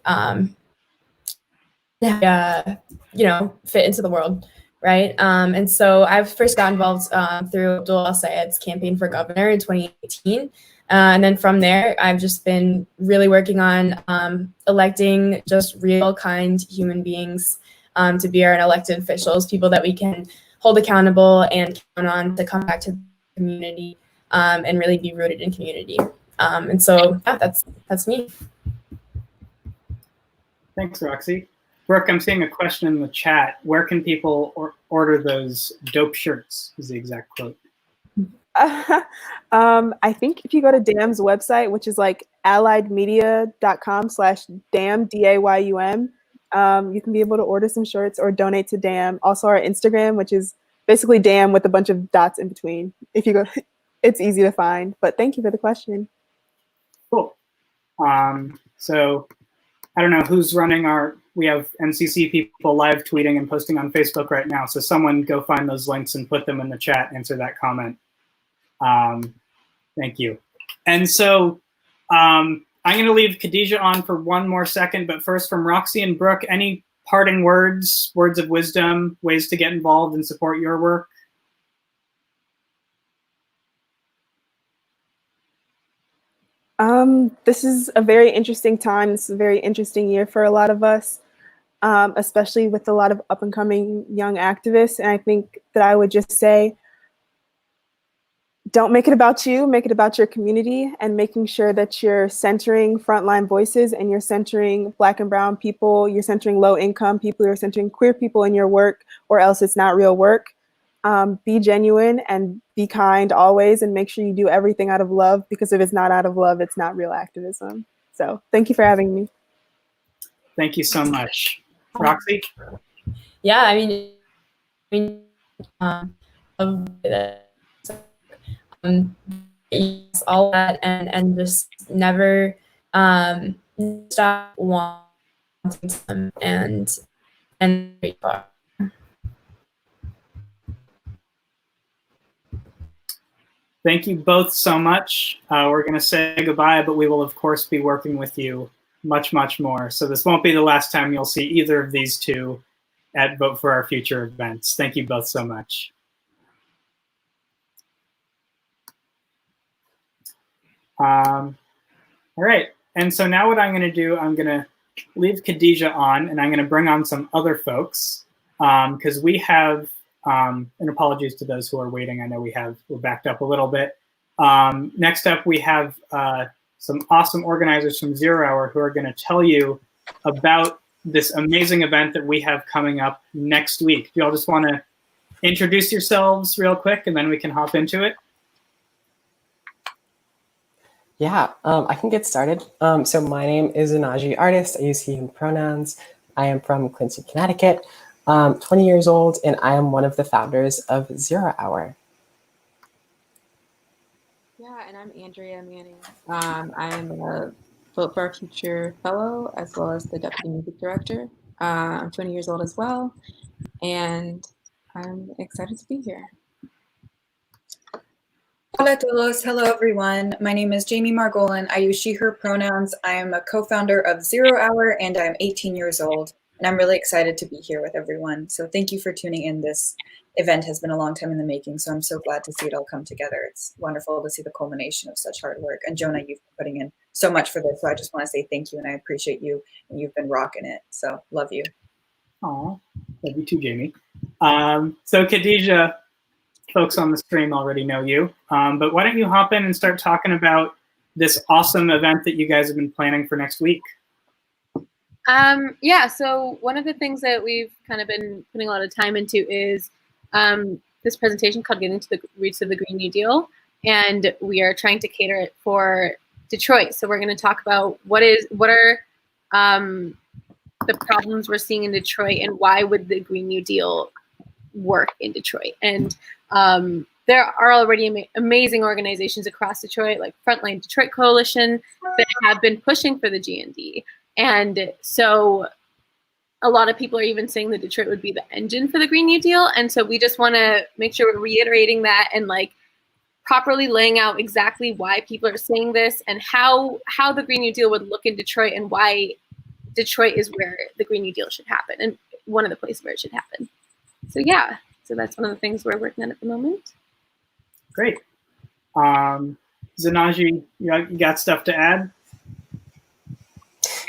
fit into the world, right? And so I first got involved through Abdul El-Sayed's campaign for governor in 2018. And then from there, I've just been really working on electing just real, kind human beings to be our elected officials, people that we can hold accountable and count on to come back to the community and really be rooted in community. And so yeah, that's me. Thanks, Roxy. Brooke, I'm seeing a question in the chat. Where can people order those dope shirts? Is the exact quote. I think if you go to DAM's website, which is like alliedmedia.com/DAM, DAYUM, you can be able to order some shirts or donate to DAM. Also our Instagram, which is basically DAM with a bunch of dots in between. If you go, it's easy to find, but thank you for the question. Cool. So I don't know who's running we have NCC people live tweeting and posting on Facebook right now. So someone go find those links and put them in the chat, answer that comment. Thank you. And so I'm going to leave Khadijah on for one more second, but first from Roxy and Brooke, any parting words, words of wisdom, ways to get involved and support your work? This is a very interesting time. This is a very interesting year for a lot of us, especially with a lot of up and coming young activists. And I think that I would just say, don't make it about you, make it about your community, and making sure that you're centering frontline voices and you're centering Black and brown people, you're centering low income people, you're centering queer people in your work, or else it's not real work. Be genuine and be kind always, and make sure you do everything out of love, because if it's not out of love, it's not real activism. So thank you for having me. Thank you so much. Roxy? Yeah, I mean, all that, and just never stop wanting them and Thank you both so much. We're going to say goodbye, but we will, of course, be working with you much, much more. So this won't be the last time you'll see either of these two at Vote for Our Future events. Thank you both so much. All right. And so now what I'm going to do, I'm going to leave Khadijah on, and I'm going to bring on some other folks, because we have, and apologies to those who are waiting. I know we're backed up a little bit. Next up, we have some awesome organizers from Zero Hour who are going to tell you about this amazing event that we have coming up next week. Do y'all just want to introduce yourselves real quick, and then we can hop into it? Yeah, I can get started. So my name is Anaji Artist. I use he, him pronouns. I am from Clinton, Connecticut, 20 years old, and I am one of the founders of Zero Hour. Yeah, and I'm Andrea Manning. I am a Vote for Our Future fellow, as well as the deputy music director. I'm 20 years old as well, and I'm excited to be here. Hola todos. Hello, everyone. My name is Jamie Margolin. I use she, her pronouns. I am a co-founder of Zero Hour, and I'm 18 years old. And I'm really excited to be here with everyone. So thank you for tuning in. This event has been a long time in the making, so I'm so glad to see it all come together. It's wonderful to see the culmination of such hard work. And Jonah, you've been putting in so much for this, so I just want to say thank you, and I appreciate you, and you've been rocking it. So love you. Aw, love you too, Jamie. So Khadijah, folks on the stream already know you, but why don't you hop in and start talking about this awesome event that you guys have been planning for next week? Yeah, so one of the things that we've kind of been putting a lot of time into is this presentation called Getting to the Roots of the Green New Deal, and we are trying to cater it for Detroit. So we're going to talk about what are the problems we're seeing in Detroit, and why would the Green New Deal work in Detroit. And there are already amazing organizations across Detroit, like Frontline Detroit Coalition, that have been pushing for the GND. And so a lot of people are even saying that Detroit would be the engine for the Green New Deal. And so we just want to make sure we're reiterating that and like properly laying out exactly why people are saying this and how the Green New Deal would look in Detroit, and why Detroit is where the Green New Deal should happen, and one of the places where it should happen. So yeah, so that's one of the things we're working on at the moment. Great. Zanaji, you got stuff to add?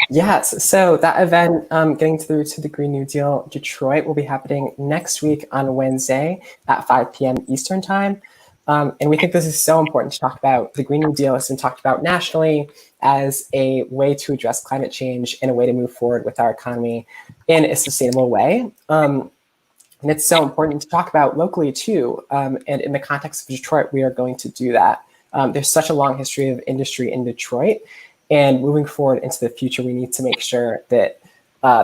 Yes, so that event, Getting to the Roots of the Green New Deal Detroit, will be happening next week on Wednesday at 5 p.m. Eastern Time. And we think this is so important to talk about. The Green New Deal has been talked about nationally as a way to address climate change and a way to move forward with our economy in a sustainable way. And it's so important to talk about locally too. And in the context of Detroit, we are going to do that. There's such a long history of industry in Detroit. And moving forward into the future, we need to make sure that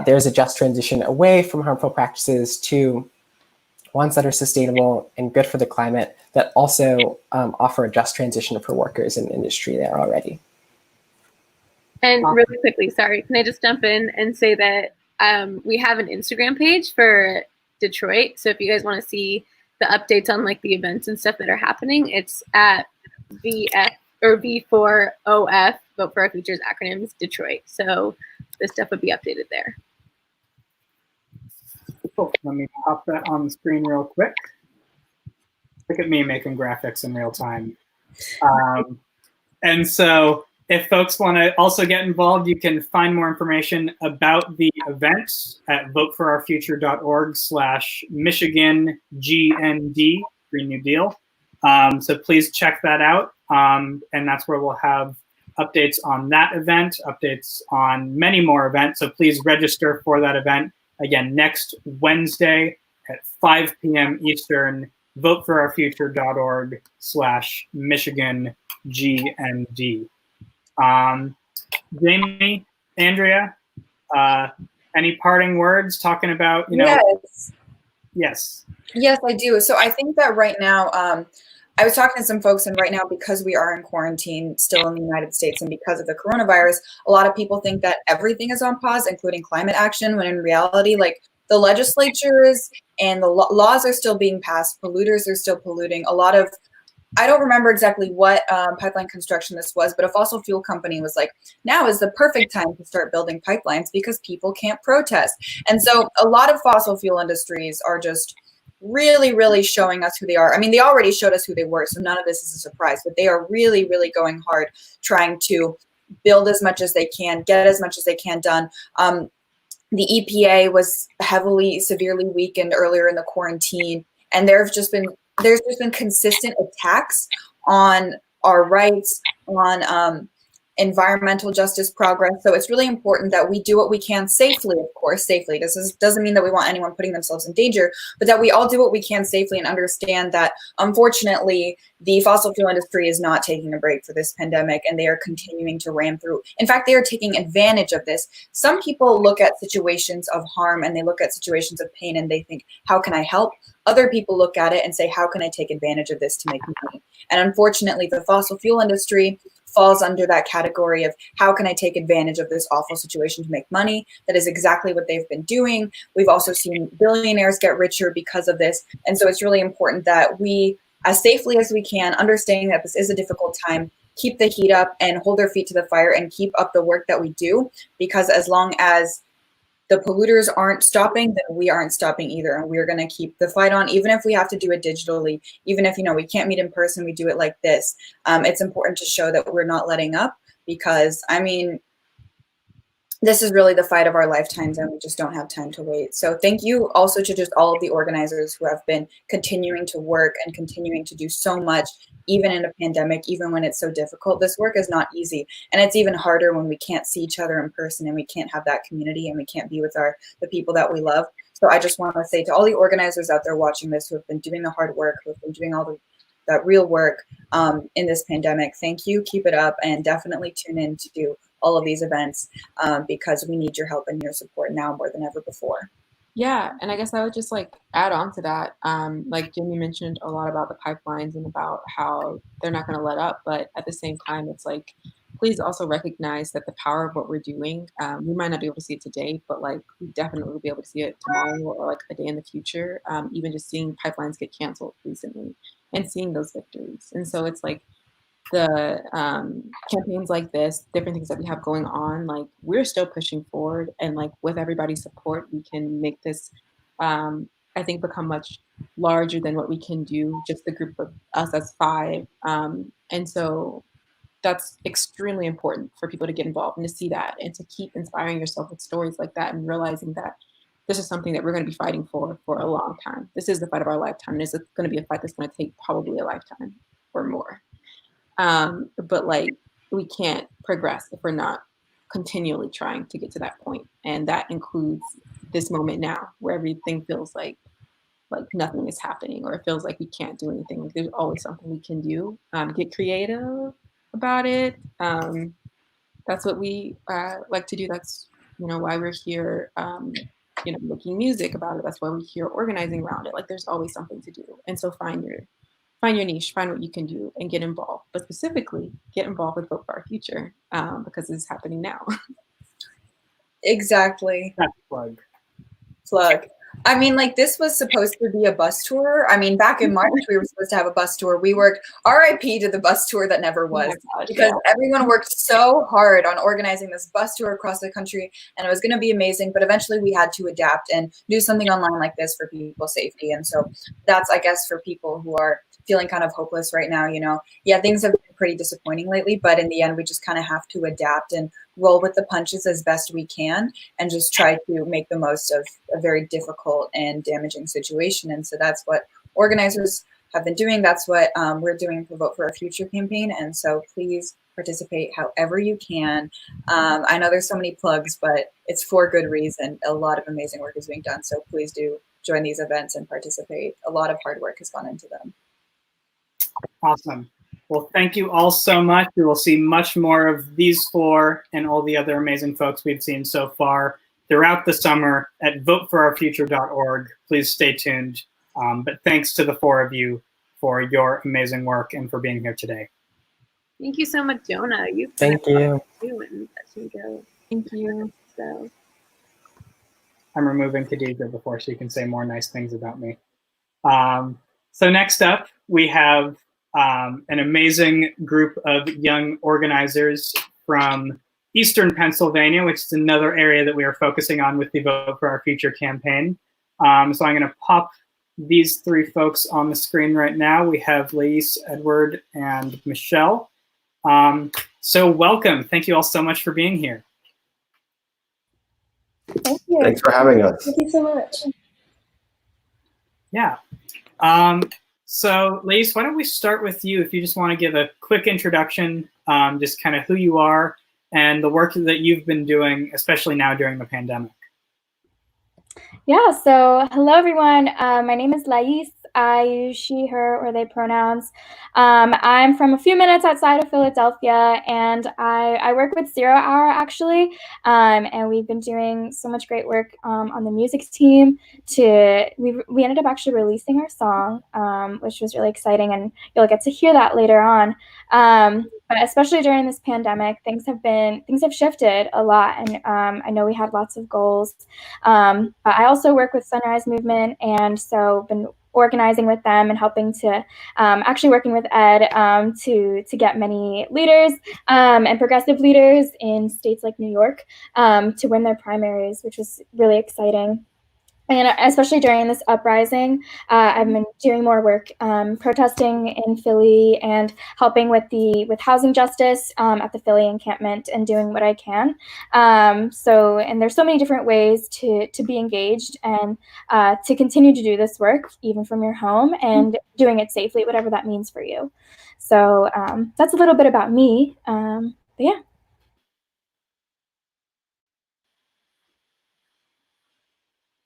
there's a just transition away from harmful practices to ones that are sustainable and good for the climate, that also offer a just transition for workers in industry there already. And really quickly, sorry, can I just jump in and say that we have an Instagram page for Detroit. So if you guys want to see the updates on like the events and stuff that are happening, it's at VF or V4OF, Vote for Our Futures acronyms, Detroit. So this stuff would be updated there. Cool. Let me pop that on the screen real quick. Look at me making graphics in real time. And so if folks want to also get involved, you can find more information about the event at voteforourfuture.org/MichiganGND, Green New Deal. So please check that out. And that's where we'll have updates on that event, updates on many more events. So please register for that event. Again, next Wednesday at 5 p.m. Eastern, voteforourfuture.org/MichiganGND. Jamie, Andrea, any parting words talking about, Yes. Yes. Yes, I do. So I think that right now, I was talking to some folks, and right now, because we are in quarantine still in the United States and because of the coronavirus, a lot of people think that everything is on pause, including climate action, when in reality, like the legislatures and the laws are still being passed, polluters are still polluting. A lot of, I don't remember exactly what pipeline construction this was, but a fossil fuel company was like, now is the perfect time to start building pipelines because people can't protest. And so a lot of fossil fuel industries are just really, really showing us who they are. I mean, they already showed us who they were, so none of this is a surprise, but they are really, really going hard, trying to build as much as they can, get as much as they can done. The EPA was severely weakened earlier in the quarantine, and there's just been consistent attacks on our rights, on environmental justice progress. So it's really important that we do what we can safely, of course, safely. This doesn't mean that we want anyone putting themselves in danger, but that we all do what we can safely and understand that, unfortunately, the fossil fuel industry is not taking a break for this pandemic, and they are continuing to ram through. In fact, they are taking advantage of this. Some people look at situations of harm and they look at situations of pain and they think, how can I help? Other people look at it and say, how can I take advantage of this to make money? And unfortunately, the fossil fuel industry falls under that category of how can I take advantage of this awful situation to make money? That is exactly what they've been doing. We've also seen billionaires get richer because of this. And so it's really important that we, as safely as we can, understanding that this is a difficult time, keep the heat up and hold their feet to the fire and keep up the work that we do, because as long as the polluters aren't stopping, then we aren't stopping either. And we're going to keep the fight on, even if we have to do it digitally, even if, we can't meet in person, we do it like this. It's important to show that we're not letting up, because, this is really the fight of our lifetimes, and we just don't have time to wait. So thank you also to just all of the organizers who have been continuing to work and continuing to do so much, even in a pandemic, even when it's so difficult. This work is not easy, and it's even harder when we can't see each other in person and we can't have that community and we can't be with the people that we love. So I just want to say to all the organizers out there watching this who have been doing the hard work, who have been doing all that real work in this pandemic, thank you, keep it up, and definitely tune in to do all of these events because we need your help and your support now more than ever before. Yeah, and I guess I would just add on to that. Like Jimmy mentioned a lot about the pipelines and about how they're not going to let up, but at the same time, it's please also recognize that the power of what we're doing, we might not be able to see it today, but we definitely will be able to see it tomorrow or a day in the future. Even just seeing pipelines get canceled recently and seeing those victories. And so it's the campaigns like this, different things that we have going on, we're still pushing forward, and with everybody's support, we can make this, I think, become much larger than what we can do, just the group of us as 5. And so that's extremely important for people to get involved and to see that and to keep inspiring yourself with stories like that and realizing that this is something that we're going to be fighting for a long time. This is the fight of our lifetime. And it's going to be a fight that's going to take probably a lifetime or more. But we can't progress if we're not continually trying to get to that point. And that includes this moment now where everything feels like nothing is happening, or it feels like we can't do anything. There's always something we can do. Get creative about it. That's what we like to do. That's, why we're here, making music about it. That's why we're here organizing around it. There's always something to do. And so find find your niche, find what you can do, and get involved. But specifically, get involved with Vote for Our Future because it's happening now. Exactly. That's a plug. Plug. I mean, like, this was supposed to be a bus tour. I mean, back in March, we were supposed to have a bus tour. We worked RIP to the bus tour that never was, because everyone worked so hard on organizing this bus tour across the country, and it was going to be amazing. But eventually we had to adapt and do something online like this for people's safety. And so that's, I guess, for people who are feeling kind of hopeless right now, you know, yeah, things have been pretty disappointing lately, but in the end, we just kind of have to adapt and roll with the punches as best we can and just try to make the most of a very difficult and damaging situation. And so that's what organizers have been doing. That's what we're doing for Vote for Our Future campaign. And so please participate however you can. I know there's so many plugs, but it's for good reason. A lot of amazing work is being done. So please do join these events and participate. A lot of hard work has gone into them. Awesome. Well, thank you all so much. We will see much more of these four and all the other amazing folks we've seen so far throughout the summer at voteforourfuture.org. Please stay tuned. But thanks to the four of you for your amazing work and for being here today. Thank you so much, Jonah. Thank you. Thank you. So I'm removing Khadija before she can say more nice things about me. So next up, we have an amazing group of young organizers from Eastern Pennsylvania, which is another area that we are focusing on with the Vote for Our Future campaign. So I'm going to pop these three folks on the screen right now. We have Lais, Edward, and Michelle. So welcome. Thank you all so much for being here. Thank you. Thanks for having us. Thank you so much. Yeah. So Lais, why don't we start with you if you just want to give a quick introduction, just kind of who you are and the work that you've been doing, especially now during the pandemic. Yeah, so hello everyone. My name is Lais. I use she, her, or they pronouns. I'm from a few minutes outside of Philadelphia, and I work with 0 Hour actually, and we've been doing so much great work on the music team. We ended up actually releasing our song, which was really exciting, and you'll get to hear that later on. But especially during this pandemic, things have shifted a lot, and I know we had lots of goals. But I also work with Sunrise Movement, and so been organizing with them and helping to actually working with Ed to get many leaders and progressive leaders in states like New York to win their primaries, which was really exciting. And especially during this uprising, I've been doing more work protesting in Philly and helping with housing justice at the Philly encampment and doing what I can. And there's so many different ways to be engaged and to continue to do this work even from your home and doing it safely, whatever that means for you. So that's a little bit about me. But yeah.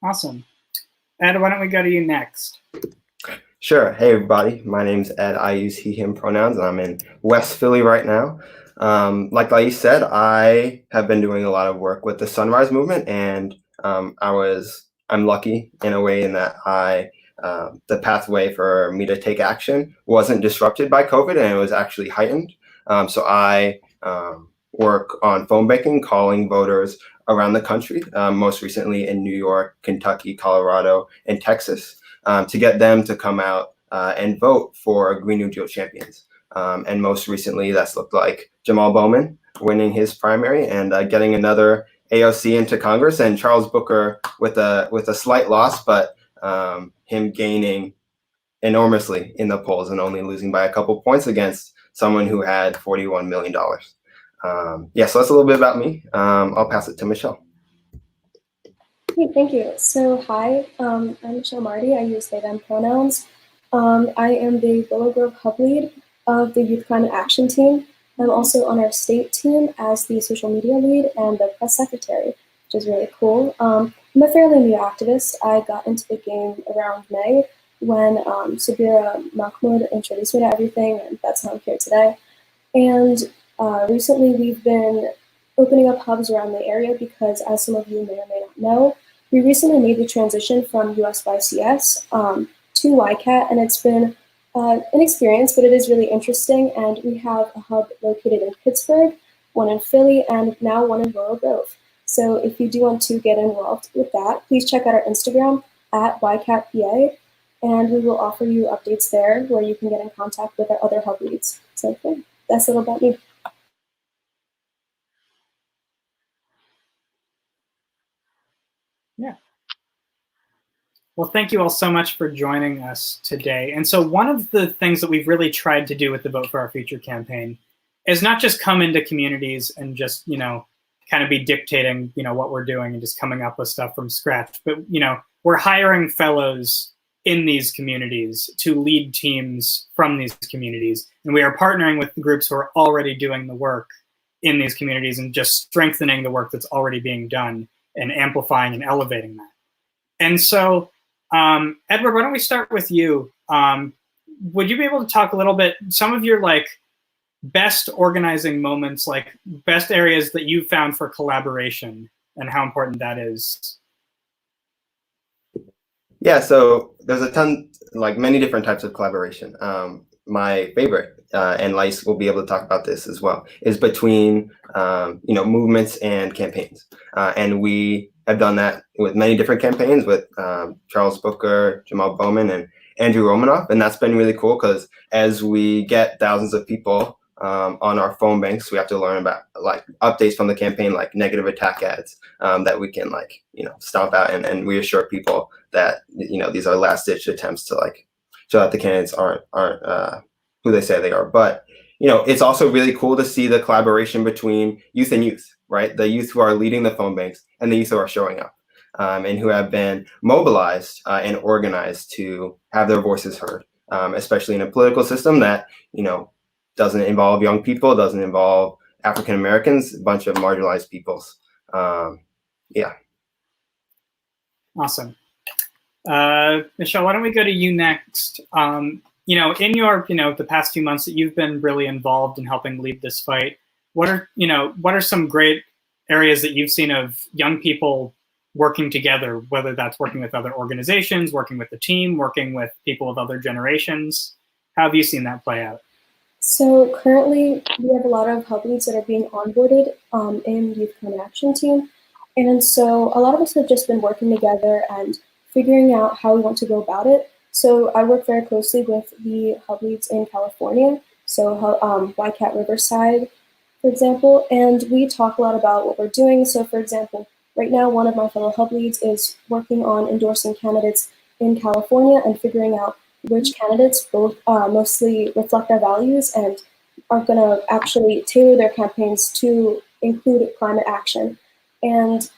Awesome. Ed, why don't we go to you next? Sure. Hey, everybody. My name's Ed. I use he, him pronouns. I'm in West Philly right now. Like Lais said, I have been doing a lot of work with the Sunrise Movement, and I'm lucky in a way in that the pathway for me to take action wasn't disrupted by COVID, and it was actually heightened. So I work on phone banking, calling voters around the country, most recently in New York, Kentucky, Colorado, and Texas, to get them to come out and vote for Green New Deal champions. And most recently, that's looked like Jamal Bowman winning his primary and getting another AOC into Congress, and Charles Booker with a slight loss, but him gaining enormously in the polls and only losing by a couple points against someone who had $41 million. So that's a little bit about me. I'll pass it to Michelle. Hey, thank you. So hi, I'm Michelle Marty. I use they, them pronouns. I am the Willow Grove Hub Lead of the Youth Climate Action Team. I'm also on our state team as the social media lead and the press secretary, which is really cool. I'm a fairly new activist. I got into the game around May when Sabira Mahmoud introduced me to everything, and that's how I'm here today. And recently we've been opening up hubs around the area because, as some of you may or may not know, we recently made the transition from USYCS to YCAT, and it's been inexperienced, but it is really interesting. And we have a hub located in Pittsburgh, one in Philly, and now one in Laurel Grove. So if you do want to get involved with that, please check out our Instagram at YCATPA, and we will offer you updates there where you can get in contact with our other hub leads. So yeah, that's a little about me. Yeah. Well, thank you all so much for joining us today. And so one of the things that we've really tried to do with the Vote for Our Future campaign is not just come into communities and just, kind of be dictating, what we're doing and just coming up with stuff from scratch. But, we're hiring fellows in these communities to lead teams from these communities. And we are partnering with the groups who are already doing the work in these communities and just strengthening the work that's already being done and amplifying and elevating that. And so, Edward, why don't we start with you? Would you be able to talk a little bit, some of your best organizing moments, best areas that you found for collaboration and how important that is? Yeah, so there's a ton, many different types of collaboration. My favorite, and Lais will be able to talk about this as well, is between movements and campaigns. And we have done that with many different campaigns with Charles Booker, Jamal Bowman, and Andrew Romanoff. And that's been really cool because as we get thousands of people on our phone banks, we have to learn about updates from the campaign, like negative attack ads that we can stomp out and reassure people that these are last ditch attempts to show that the candidates aren't who they say they are. But it's also really cool to see the collaboration between youth and youth, right? The youth who are leading the phone banks and the youth who are showing up and who have been mobilized and organized to have their voices heard, especially in a political system that doesn't involve young people, doesn't involve African Americans, a bunch of marginalized peoples. Yeah. Awesome. Michelle, why don't we go to you next? In your, the past few months that you've been really involved in helping lead this fight, what are some great areas that you've seen of young people working together, whether that's working with other organizations, working with the team, working with people of other generations? How have you seen that play out? So currently, we have a lot of hub leads that are being onboarded in Youth Climate Action Team. And so a lot of us have just been working together and figuring out how we want to go about it. So I work very closely with the hub leads in California, so YCAT Riverside, for example, and we talk a lot about what we're doing. So for example, right now, one of my fellow hub leads is working on endorsing candidates in California and figuring out which candidates both mostly reflect our values and are going to actually tailor their campaigns to include climate action. And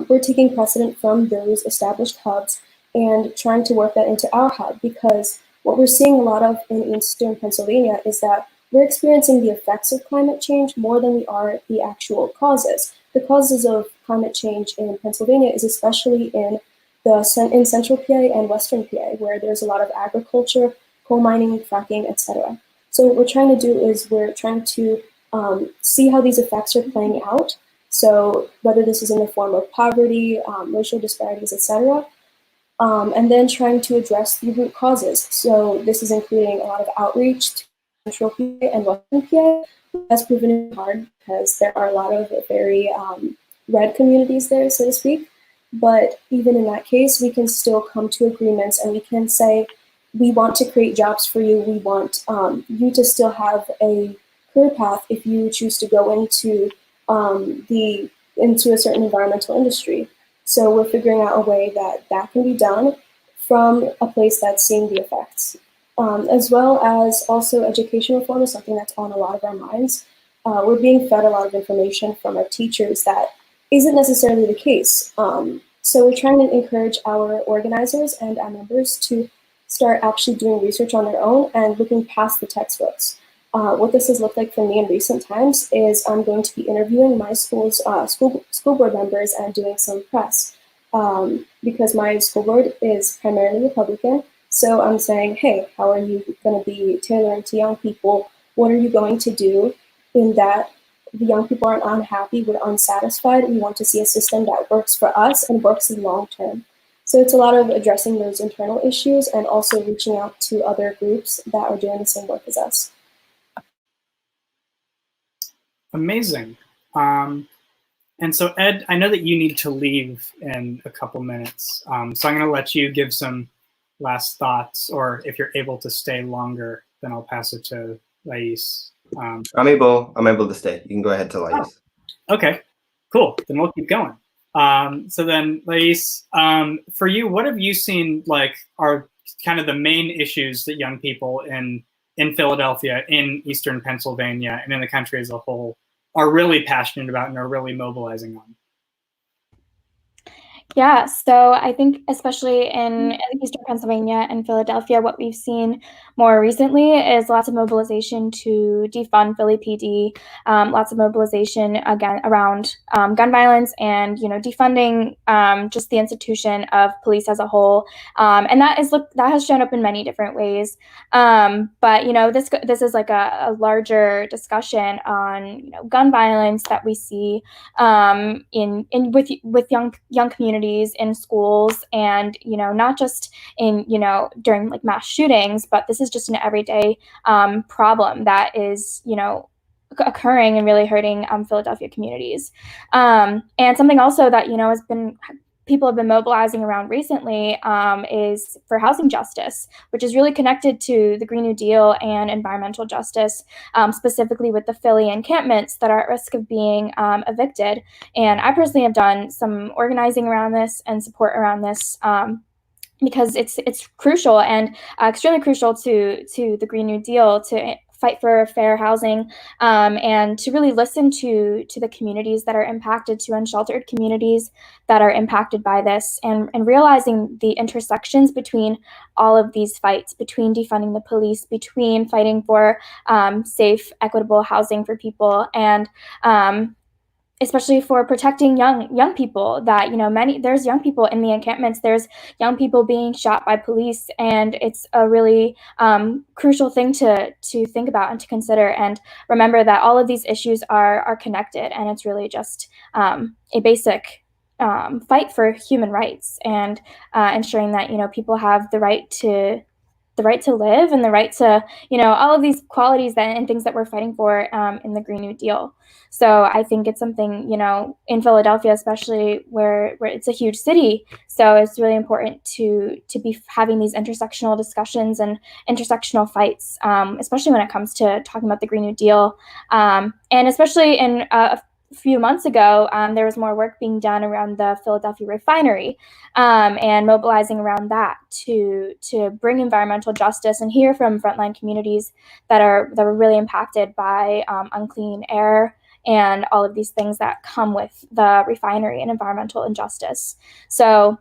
we're taking precedent from those established hubs and trying to work that into our hub, because what we're seeing a lot of in Eastern Pennsylvania is that we're experiencing the effects of climate change more than we are the actual causes. The causes of climate change in Pennsylvania is especially in Central PA and Western PA, where there's a lot of agriculture, coal mining, fracking, etc. So what we're trying to do is we're trying to see how these effects are playing out. So whether this is in the form of poverty, racial disparities, etc., and then trying to address the root causes. So this is including a lot of outreach to Central PA and Western PA. That's proven hard because there are a lot of very red communities there, so to speak. But even in that case, we can still come to agreements and we can say, we want to create jobs for you. We want you to still have a career path if you choose to go into a certain environmental industry. So we're figuring out a way that that can be done from a place that's seeing the effects. As well as also education reform is something that's on a lot of our minds. We're being fed a lot of information from our teachers that isn't necessarily the case. So we're trying to encourage our organizers and our members to start actually doing research on their own and looking past the textbooks. What this has looked like for me in recent times is I'm going to be interviewing my school's school board members and doing some press because my school board is primarily Republican. So I'm saying, hey, how are you going to be tailoring to young people? What are you going to do in that the young people aren't unhappy, we're unsatisfied, we want to see a system that works for us and works in long term. So it's a lot of addressing those internal issues and also reaching out to other groups that are doing the same work as us. Amazing. And so Ed, I know that you need to leave in a couple minutes. So I'm going to let you give some last thoughts, or if you're able to stay longer, then I'll pass it to Lais. I'm able to stay. You can go ahead to Lais. Oh, okay, cool. Then we'll keep going. So then, Lais, for you, what have you seen like are kind of the main issues that young people in Philadelphia, in Eastern Pennsylvania, and in the country as a whole are really passionate about and are really mobilizing on? Yeah, so I think especially in Eastern Pennsylvania and Philadelphia, what we've seen more recently is lots of mobilization to defund Philly PD, lots of mobilization again around gun violence and defunding just the institution of police as a whole, and that has shown up in many different ways. But this is like a larger discussion on gun violence that we see with young communities in schools, and not just in during like mass shootings, but this is just an everyday problem that is occurring and really hurting Philadelphia communities. And something also that people have been mobilizing around recently is for housing justice, which is really connected to the Green New Deal and environmental justice, specifically with the Philly encampments that are at risk of being evicted. And I personally have done some organizing around this and support around this, because it's crucial and extremely crucial to the Green New Deal to fight for fair housing, and to really listen to the communities that are impacted, to unsheltered communities that are impacted by this, and realizing the intersections between all of these fights, between defunding the police, between fighting for safe, equitable housing for people, and especially for protecting young people. That there's young people in the encampments, there's young people being shot by police, and it's a really crucial thing to think about and to consider, and remember that all of these issues are connected, and it's really just a basic fight for human rights, and ensuring that people have the right to live, and the right to all of these qualities and things that we're fighting for in the Green New Deal. So I think it's something in Philadelphia, especially where it's a huge city, so it's really important to be having these intersectional discussions and intersectional fights, especially when it comes to talking about the Green New Deal, and especially in a few months ago, there was more work being done around the Philadelphia refinery, and mobilizing around that to bring environmental justice and hear from frontline communities that were really impacted by unclean air and all of these things that come with the refinery and environmental injustice. So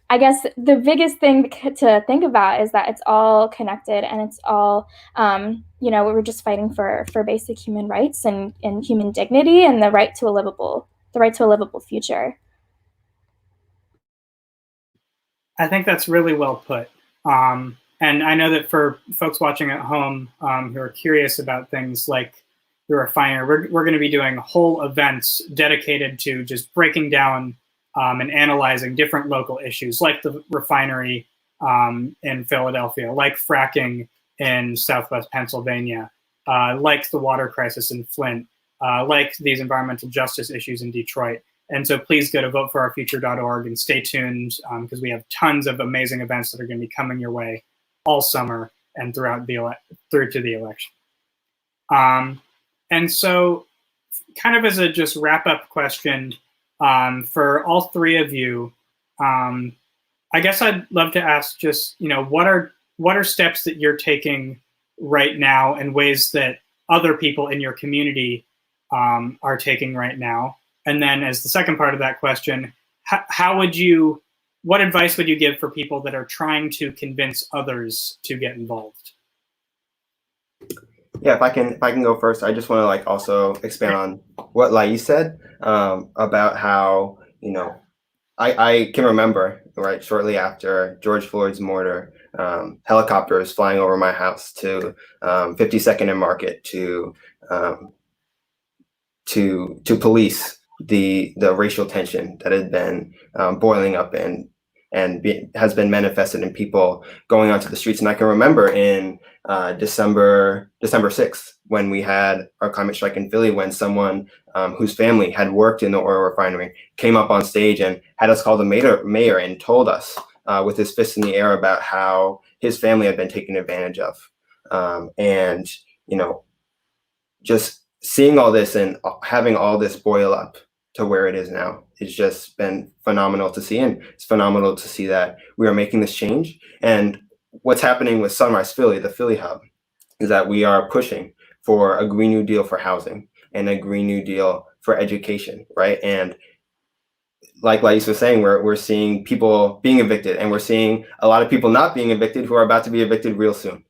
I guess the biggest thing to think about is that it's all connected, and it's all, we're just fighting for basic human rights and human dignity, and the right to a livable future. I think that's really well put. And I know that for folks watching at home who are curious about things like the refinery, we're going to be doing whole events dedicated to just breaking down and analyzing different local issues, like the refinery in Philadelphia, like fracking in Southwest Pennsylvania, like the water crisis in Flint, like these environmental justice issues in Detroit. And so please go to votefourOurfuture.org and stay tuned, because we have tons of amazing events that are going to be coming your way all summer and through to the election. And so kind of as a just wrap-up question for all three of you, I guess I'd love to ask just, what are steps that you're taking right now, and ways that other people in your community are taking right now? And then as the second part of that question, what advice would you give for people that are trying to convince others to get involved? Yeah, if I can go first, I just want to also expand on what Lais said about how, I can remember, right, shortly after George Floyd's murder, helicopters flying over my house to 52nd and Market to police the racial tension that had been boiling up in has been manifested in people going onto the streets. And I can remember in December 6th, when we had our climate strike in Philly, when someone whose family had worked in the oil refinery came up on stage and had us call the mayor and told us with his fist in the air about how his family had been taken advantage of. And, just seeing all this and having all this boil up to where it is now, it's just been phenomenal to see. And it's phenomenal to see that we are making this change. And what's happening with Sunrise Philly, the Philly hub, is that we are pushing for a Green New Deal for housing and a Green New Deal for education, right? And like Lais was saying, we're seeing people being evicted, and we're seeing a lot of people not being evicted who are about to be evicted real soon.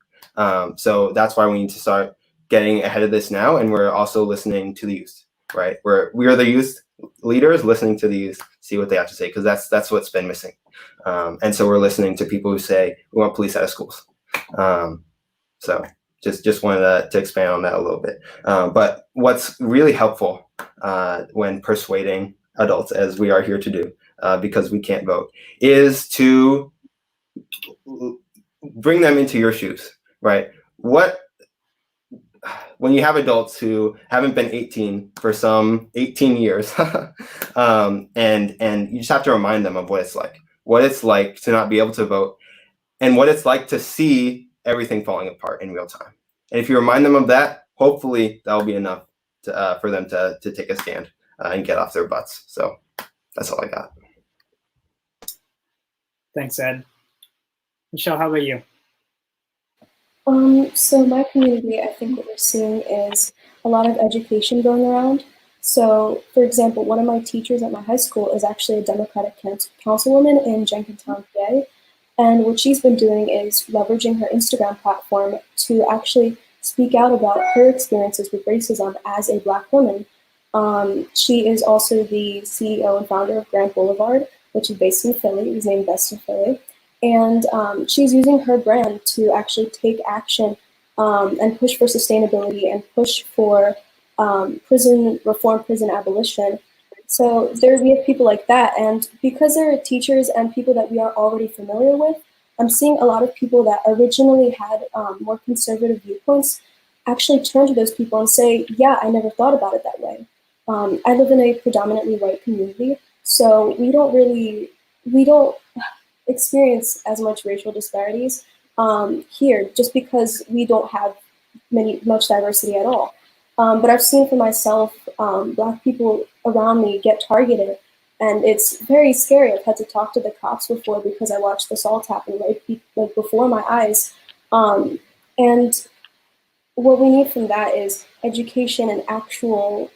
So that's why we need to start getting ahead of this now. And we're also listening to the youth, right? We are the youth leaders listening to the youth, see what they have to say, because that's what's been missing. And so we're listening to people who say, we want police out of schools. So just wanted to expand on that a little bit. But what's really helpful when persuading adults, as we are here to do, because we can't vote, is to bring them into your shoes, right? When you have adults who haven't been 18 for some 18 years, and you just have to remind them of what it's like to not be able to vote, and what it's like to see everything falling apart in real time. And if you remind them of that, hopefully that'll be enough for them to take a stand and get off their butts. So that's all I got. Thanks, Ed. Michelle, how about you? So my community, I think what we're seeing is a lot of education going around. So, for example, one of my teachers at my high school is actually a Democratic councilwoman in Jenkintown, PA. And what she's been doing is leveraging her Instagram platform to actually speak out about her experiences with racism as a Black woman. She is also the CEO and founder of Grand Boulevard, which is based in Philly. It was named Best in Philly. And she's using her brand to actually take action and push for sustainability and push for prison reform, prison abolition. So we have people like that. And because there are teachers and people that we are already familiar with, I'm seeing a lot of people that originally had more conservative viewpoints actually turn to those people and say, yeah, I never thought about it that way. I live in a predominantly white community, so we don't experience as much racial disparities here, just because we don't have much diversity at all. But I've seen for myself, Black people around me get targeted, and it's very scary. I've had to talk to the cops before because I watched the assault happen right before my eyes. And what we need from that is education and actual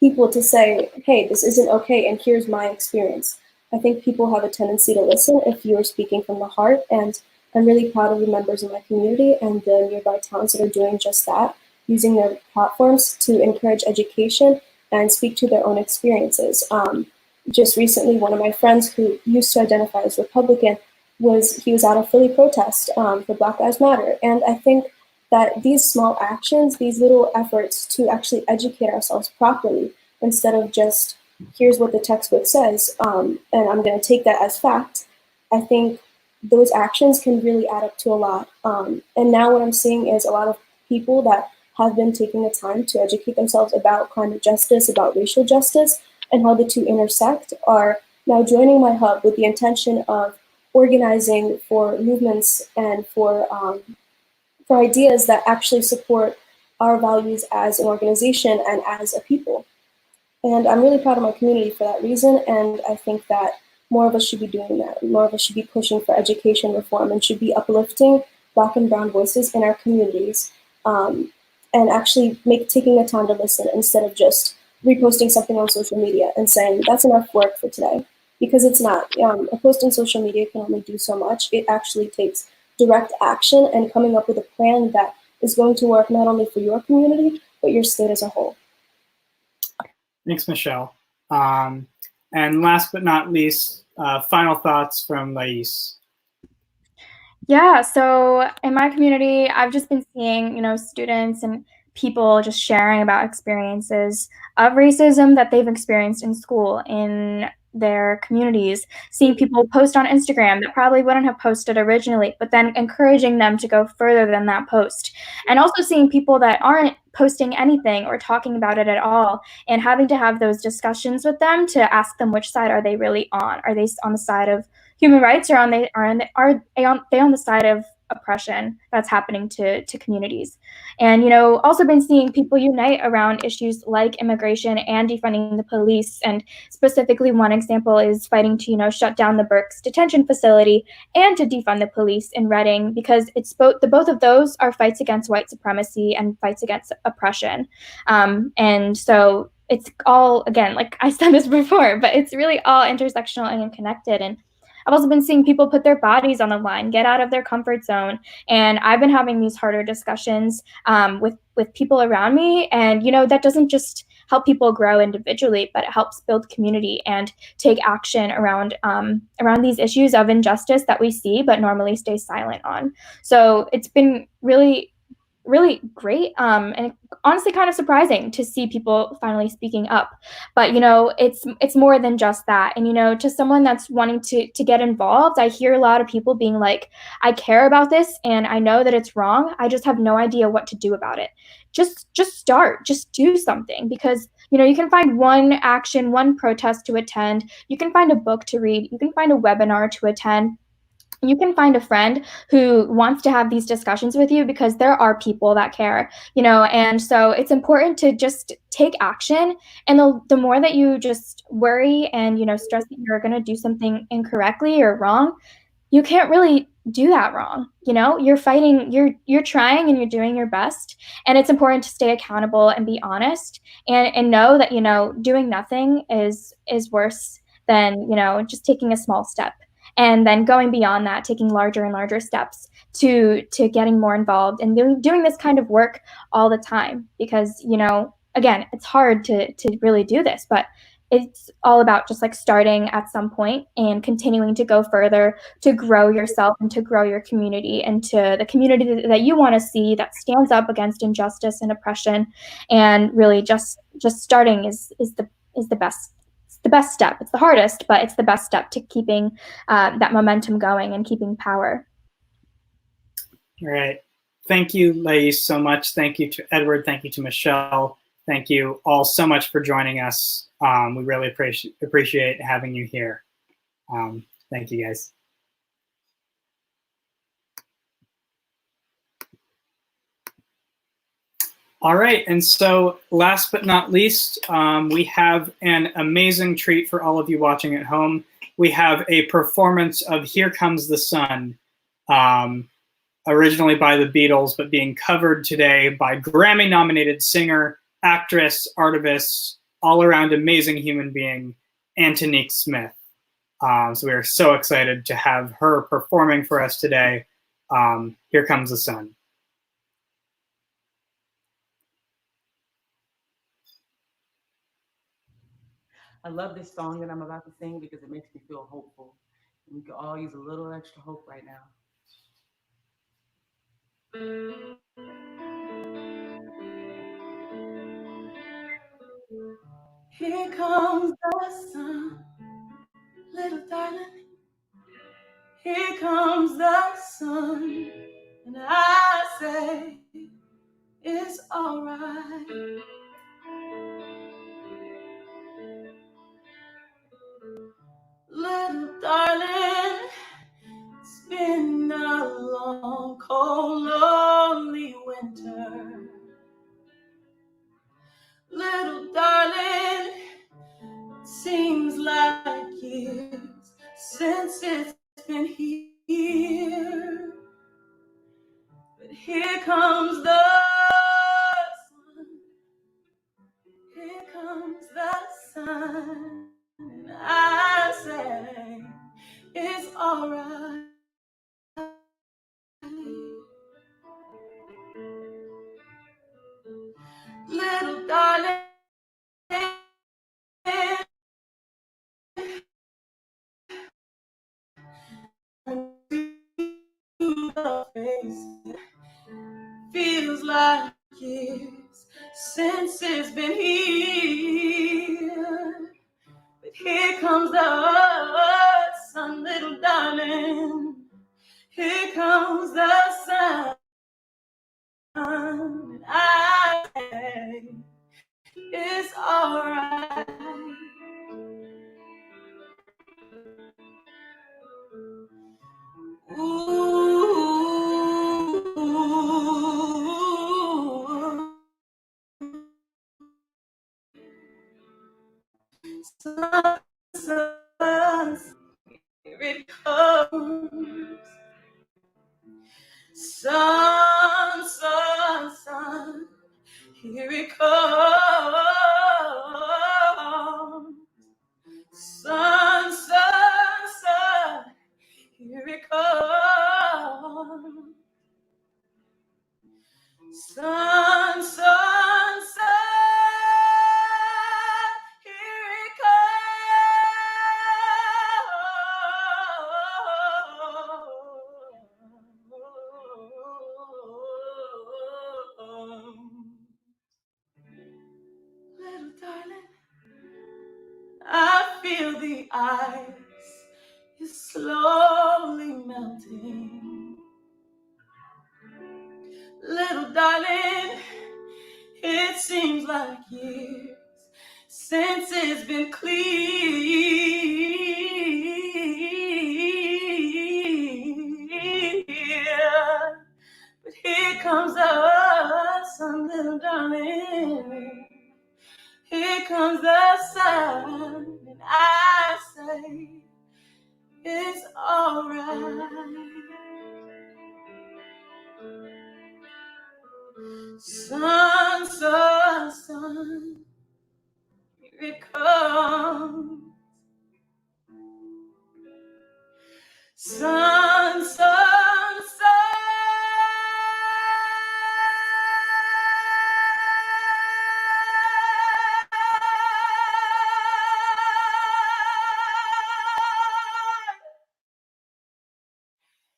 people to say, hey, this isn't okay, and here's my experience. I think people have a tendency to listen if you're speaking from the heart, and I'm really proud of the members of my community and the nearby towns that are doing just that, using their platforms to encourage education and speak to their own experiences. Just recently, one of my friends who used to identify as Republican was at a Philly protest for Black Lives Matter. And I think that these small actions, these little efforts to actually educate ourselves properly, instead of just, here's what the textbook says, and I'm going to take that as fact, I think those actions can really add up to a lot. And now what I'm seeing is a lot of people that have been taking the time to educate themselves about climate justice, about racial justice, and how the two intersect are now joining my hub with the intention of organizing for movements and for ideas that actually support our values as an organization and as a people. And I'm really proud of my community for that reason, and I think that more of us should be doing that. More of us should be pushing for education reform and should be uplifting Black and brown voices in our communities, and actually taking the time to listen instead of just reposting something on social media and saying, that's enough work for today. Because it's not. A post on social media can only do so much. It actually takes direct action and coming up with a plan that is going to work not only for your community, but your state as a whole. Thanks, Michelle. And last but not least, final thoughts from Lais. Yeah, so in my community, I've just been seeing, students and people just sharing about experiences of racism that they've experienced in school, in their communities, seeing people post on Instagram that probably wouldn't have posted originally, but then encouraging them to go further than that post. And also seeing people that aren't posting anything or talking about it at all, and having to have those discussions with them to ask them which side are they really on. Are they on the side of human rights, or are they on the side of oppression that's happening to communities? And also been seeing people unite around issues like immigration and defunding the police. And specifically, one example is fighting to shut down the Berks detention facility and to defund the police in Reading, because it's both of those are fights against white supremacy and fights against oppression. And so it's all, again, like I said this before, but it's really all intersectional and connected. And I've also been seeing people put their bodies on the line, get out of their comfort zone. And I've been having these harder discussions with people around me. And, that doesn't just help people grow individually, but it helps build community and take action around these issues of injustice that we see, but normally stay silent on. So it's been really great, and honestly kind of surprising to see people finally speaking up. But it's more than just that. And to someone that's wanting to get involved, I hear a lot of people being like, I care about this and I know that it's wrong, I just have no idea what to do about it. Just start, just do something, because you can find one action, one protest to attend, you can find a book to read, you can find a webinar to attend, you can find a friend who wants to have these discussions with you, because there are people that care, and so it's important to just take action. And the more that you just worry and, stress that you're going to do something incorrectly or wrong, you can't really do that wrong. You're fighting, you're trying, and you're doing your best. And it's important to stay accountable and be honest, and know that, doing nothing is worse than, just taking a small step. And then going beyond that, taking larger and larger steps to getting more involved and doing this kind of work all the time. Because, again, it's hard to really do this, but it's all about just like starting at some point and continuing to go further, to grow yourself and to grow your community into the community that you want to see, that stands up against injustice and oppression. And really just starting is the best. The best step. It's the hardest, but it's the best step to keeping that momentum going and keeping power. All right. Thank you, Lais, so much. Thank you to Edward. Thank you to Michelle. Thank you all so much for joining us. We really appreciate having you here. Thank you, guys. All right, and so last but not least, we have an amazing treat for all of you watching at home. We have a performance of Here Comes the Sun, originally by the Beatles, but being covered today by Grammy-nominated singer, actress, artivist, all-around amazing human being, Antonique Smith. So we are so excited to have her performing for us today. Here Comes the Sun. I love this song that I'm about to sing because it makes me feel hopeful. And we could all use a little extra hope right now. Here comes the sun, little darling. Here comes the sun, and I say it's all right. Little darling, it's been a long, cold, lonely winter. Little darling, it seems like years since it's been here. But here comes the sun. Here comes the sun. And I say it's all right. Little darling, the face feels like years since it's been here. But Here comes the sun, little darling. Here comes the sun. And I say it's alright. Ooh. Sun, sun, here it comes. Sun, sun, sun, here it comes. Sun, sun, sun, here it comes. Sun, sun, sun, here it comes. Little darling, I feel the ice is slowly melting. Little darling, it seems like years since it's been clear. But here comes the sun, little darling. Here comes the sun, and I say it's alright. Sun, sun, sun, here it comes. Sun, sun, sun.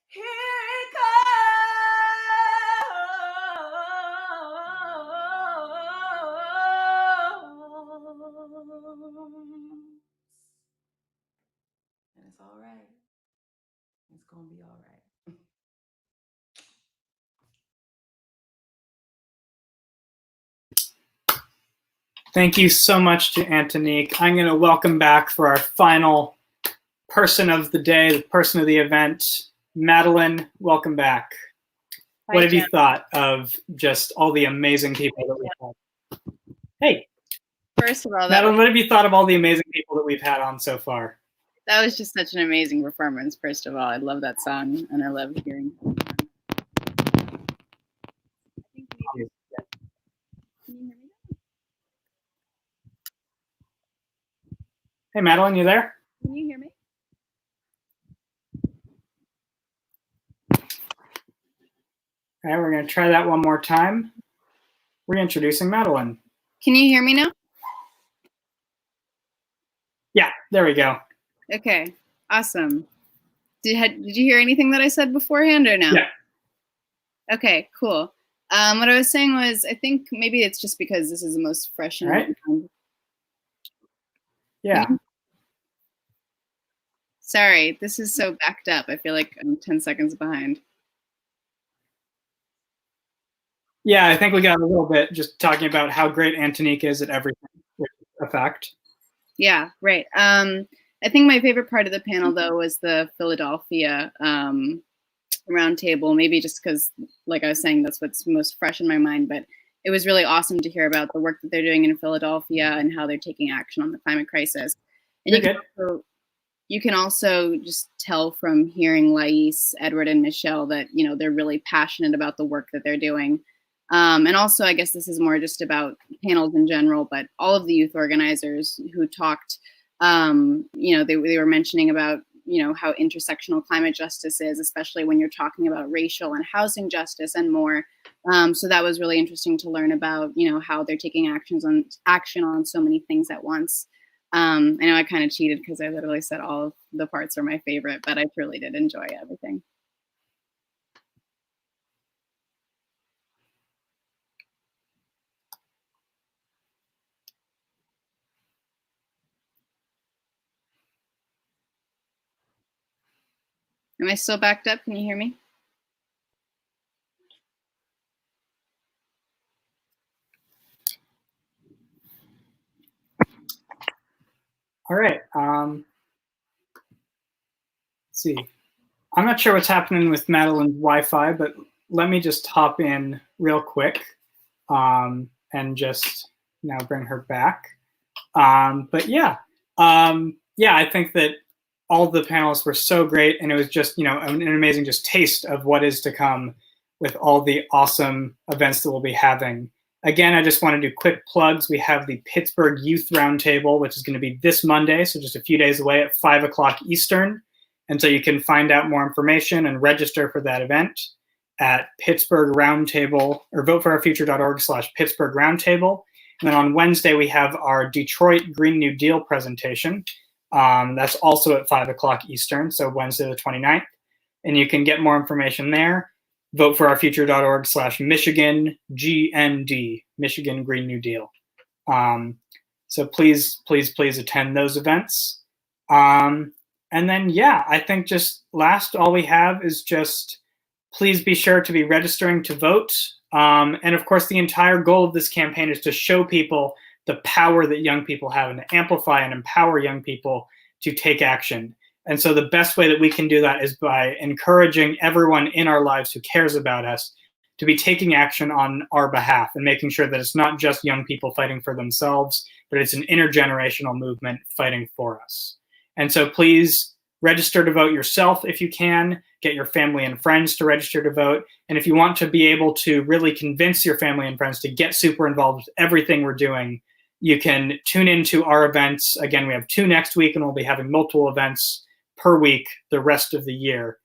Here it comes. And it's all right. It's gonna be all right. Thank you so much to Antonique. I'm going to welcome back for our final person of the day, the person of the event, Madelaine. Welcome back. Hi, What have you Jen. thought of just all the amazing people that we've had? Hey, First of all, Madelaine, what have you thought of all the amazing people that we've had on so far? that was just such an amazing performance. First of all, I love that song, and I love hearing. Hey, Madelaine, you there? Can you hear me? All right, we're going to try that one more time. Reintroducing Madelaine. Can you hear me now? Yeah, there we go. Okay, awesome. Did you hear anything that I said beforehand or no? Yeah. Okay, cool. What I was saying was, I think maybe it's just because this is the most fresh in All right. my mind. Yeah. Sorry, this is so backed up. I feel like I'm 10 seconds behind. Yeah, I think we got a little bit just talking about how great Antonique is at everything, which is a fact. Yeah, right. I think my favorite part of the panel, though, was the Philadelphia roundtable, maybe just because, like I was saying, that's what's most fresh in my mind. But it was really awesome to hear about the work that they're doing in Philadelphia and how they're taking action on the climate crisis. And you can also just tell from hearing Lais, Edward, and Michelle that, you know, they're really passionate about the work that they're doing. And also, I guess this is more just about panels in general, but all of the youth organizers who talked, you know, they were mentioning about, you know, how intersectional climate justice is, especially when you're talking about racial and housing justice and more. So that was really interesting to learn about, you know, how they're taking action on so many things at once. I know I kind of cheated because I literally said all of the parts are my favorite, but I truly did enjoy everything. Am I still backed up? Can you hear me? All right. Let's see. I'm not sure what's happening with Madelaine's Wi-Fi, but let me just hop in real quick and just now bring her back. But yeah, I think that all the panelists were so great, and it was just, an amazing just taste of what is to come with all the awesome events that we'll be having. Again, I just want to do quick plugs. We have the Pittsburgh Youth Roundtable, which is going to be this Monday, so just a few days away at 5 o'clock Eastern. And so you can find out more information and register for that event at Pittsburgh Roundtable, or voteforourfuture.org/Pittsburgh Roundtable. And then on Wednesday, we have our Detroit Green New Deal presentation. That's also at 5 o'clock Eastern, so Wednesday the 29th. And you can get more information there. Voteforourfuture.org/Michigan GND, Michigan Green New Deal. So please attend those events. And then, I think just last, all we have is just please be sure to be registering to vote. And of course, the entire goal of this campaign is to show people the power that young people have and to amplify and empower young people to take action. And so the best way that we can do that is by encouraging everyone in our lives who cares about us to be taking action on our behalf and making sure that it's not just young people fighting for themselves, but it's an intergenerational movement fighting for us. And so please register to vote yourself if you can. Get your family and friends to register to vote. And if you want to be able to really convince your family and friends to get super involved with everything we're doing, you can tune into our events. Again, we have 2 next week, and we'll be having multiple events per week the rest of the year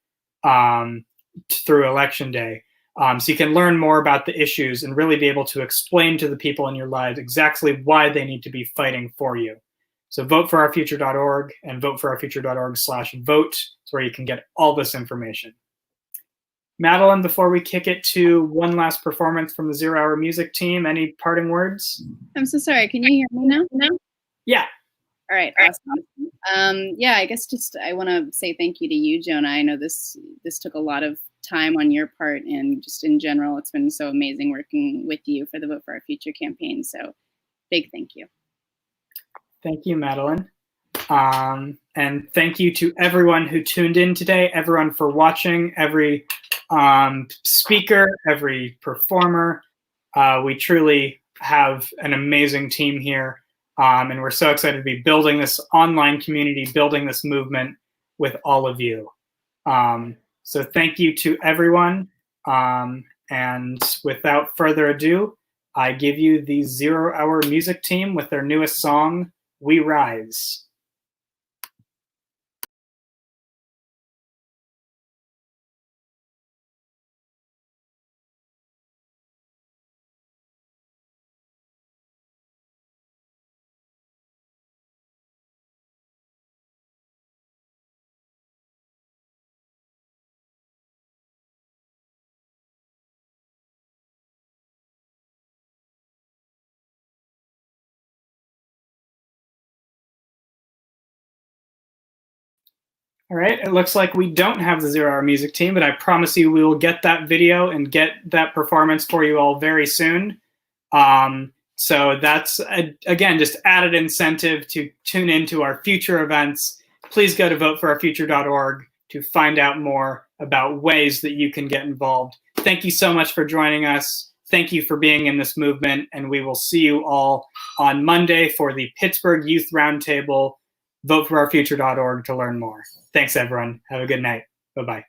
through Election Day. So you can learn more about the issues and really be able to explain to the people in your lives exactly why they need to be fighting for you. So voteforourfuture.org and voteforourfuture.org/vote is where you can get all this information. Madelaine, before we kick it to one last performance from the 0 Hour Music team, any parting words? I'm so sorry. Can you hear me now? Yeah. All right. Awesome. I guess just I want to say thank you to you, Jonah. I know this took a lot of time on your part, and just in general, it's been so amazing working with you for the Vote for Our Future campaign. So big thank you. Thank you, Madelaine. And thank you to everyone who tuned in today, everyone for watching, every speaker, every performer. We truly have an amazing team here. And we're so excited to be building this online community, building this movement with all of you. So thank you to everyone. And without further ado, I give you the 0 Hour Music team with their newest song, We Rise. All right, it looks like we don't have the 0 Hour Music team, but I promise you we will get that video and get that performance for you all very soon. So that's, again, just added incentive to tune into our future events. Please go to voteforourfuture.org to find out more about ways that you can get involved. Thank you so much for joining us. Thank you for being in this movement, and we will see you all on Monday for the Pittsburgh Youth Roundtable. Voteforourfuture.org to learn more. Thanks, everyone. Have a good night. Bye-bye.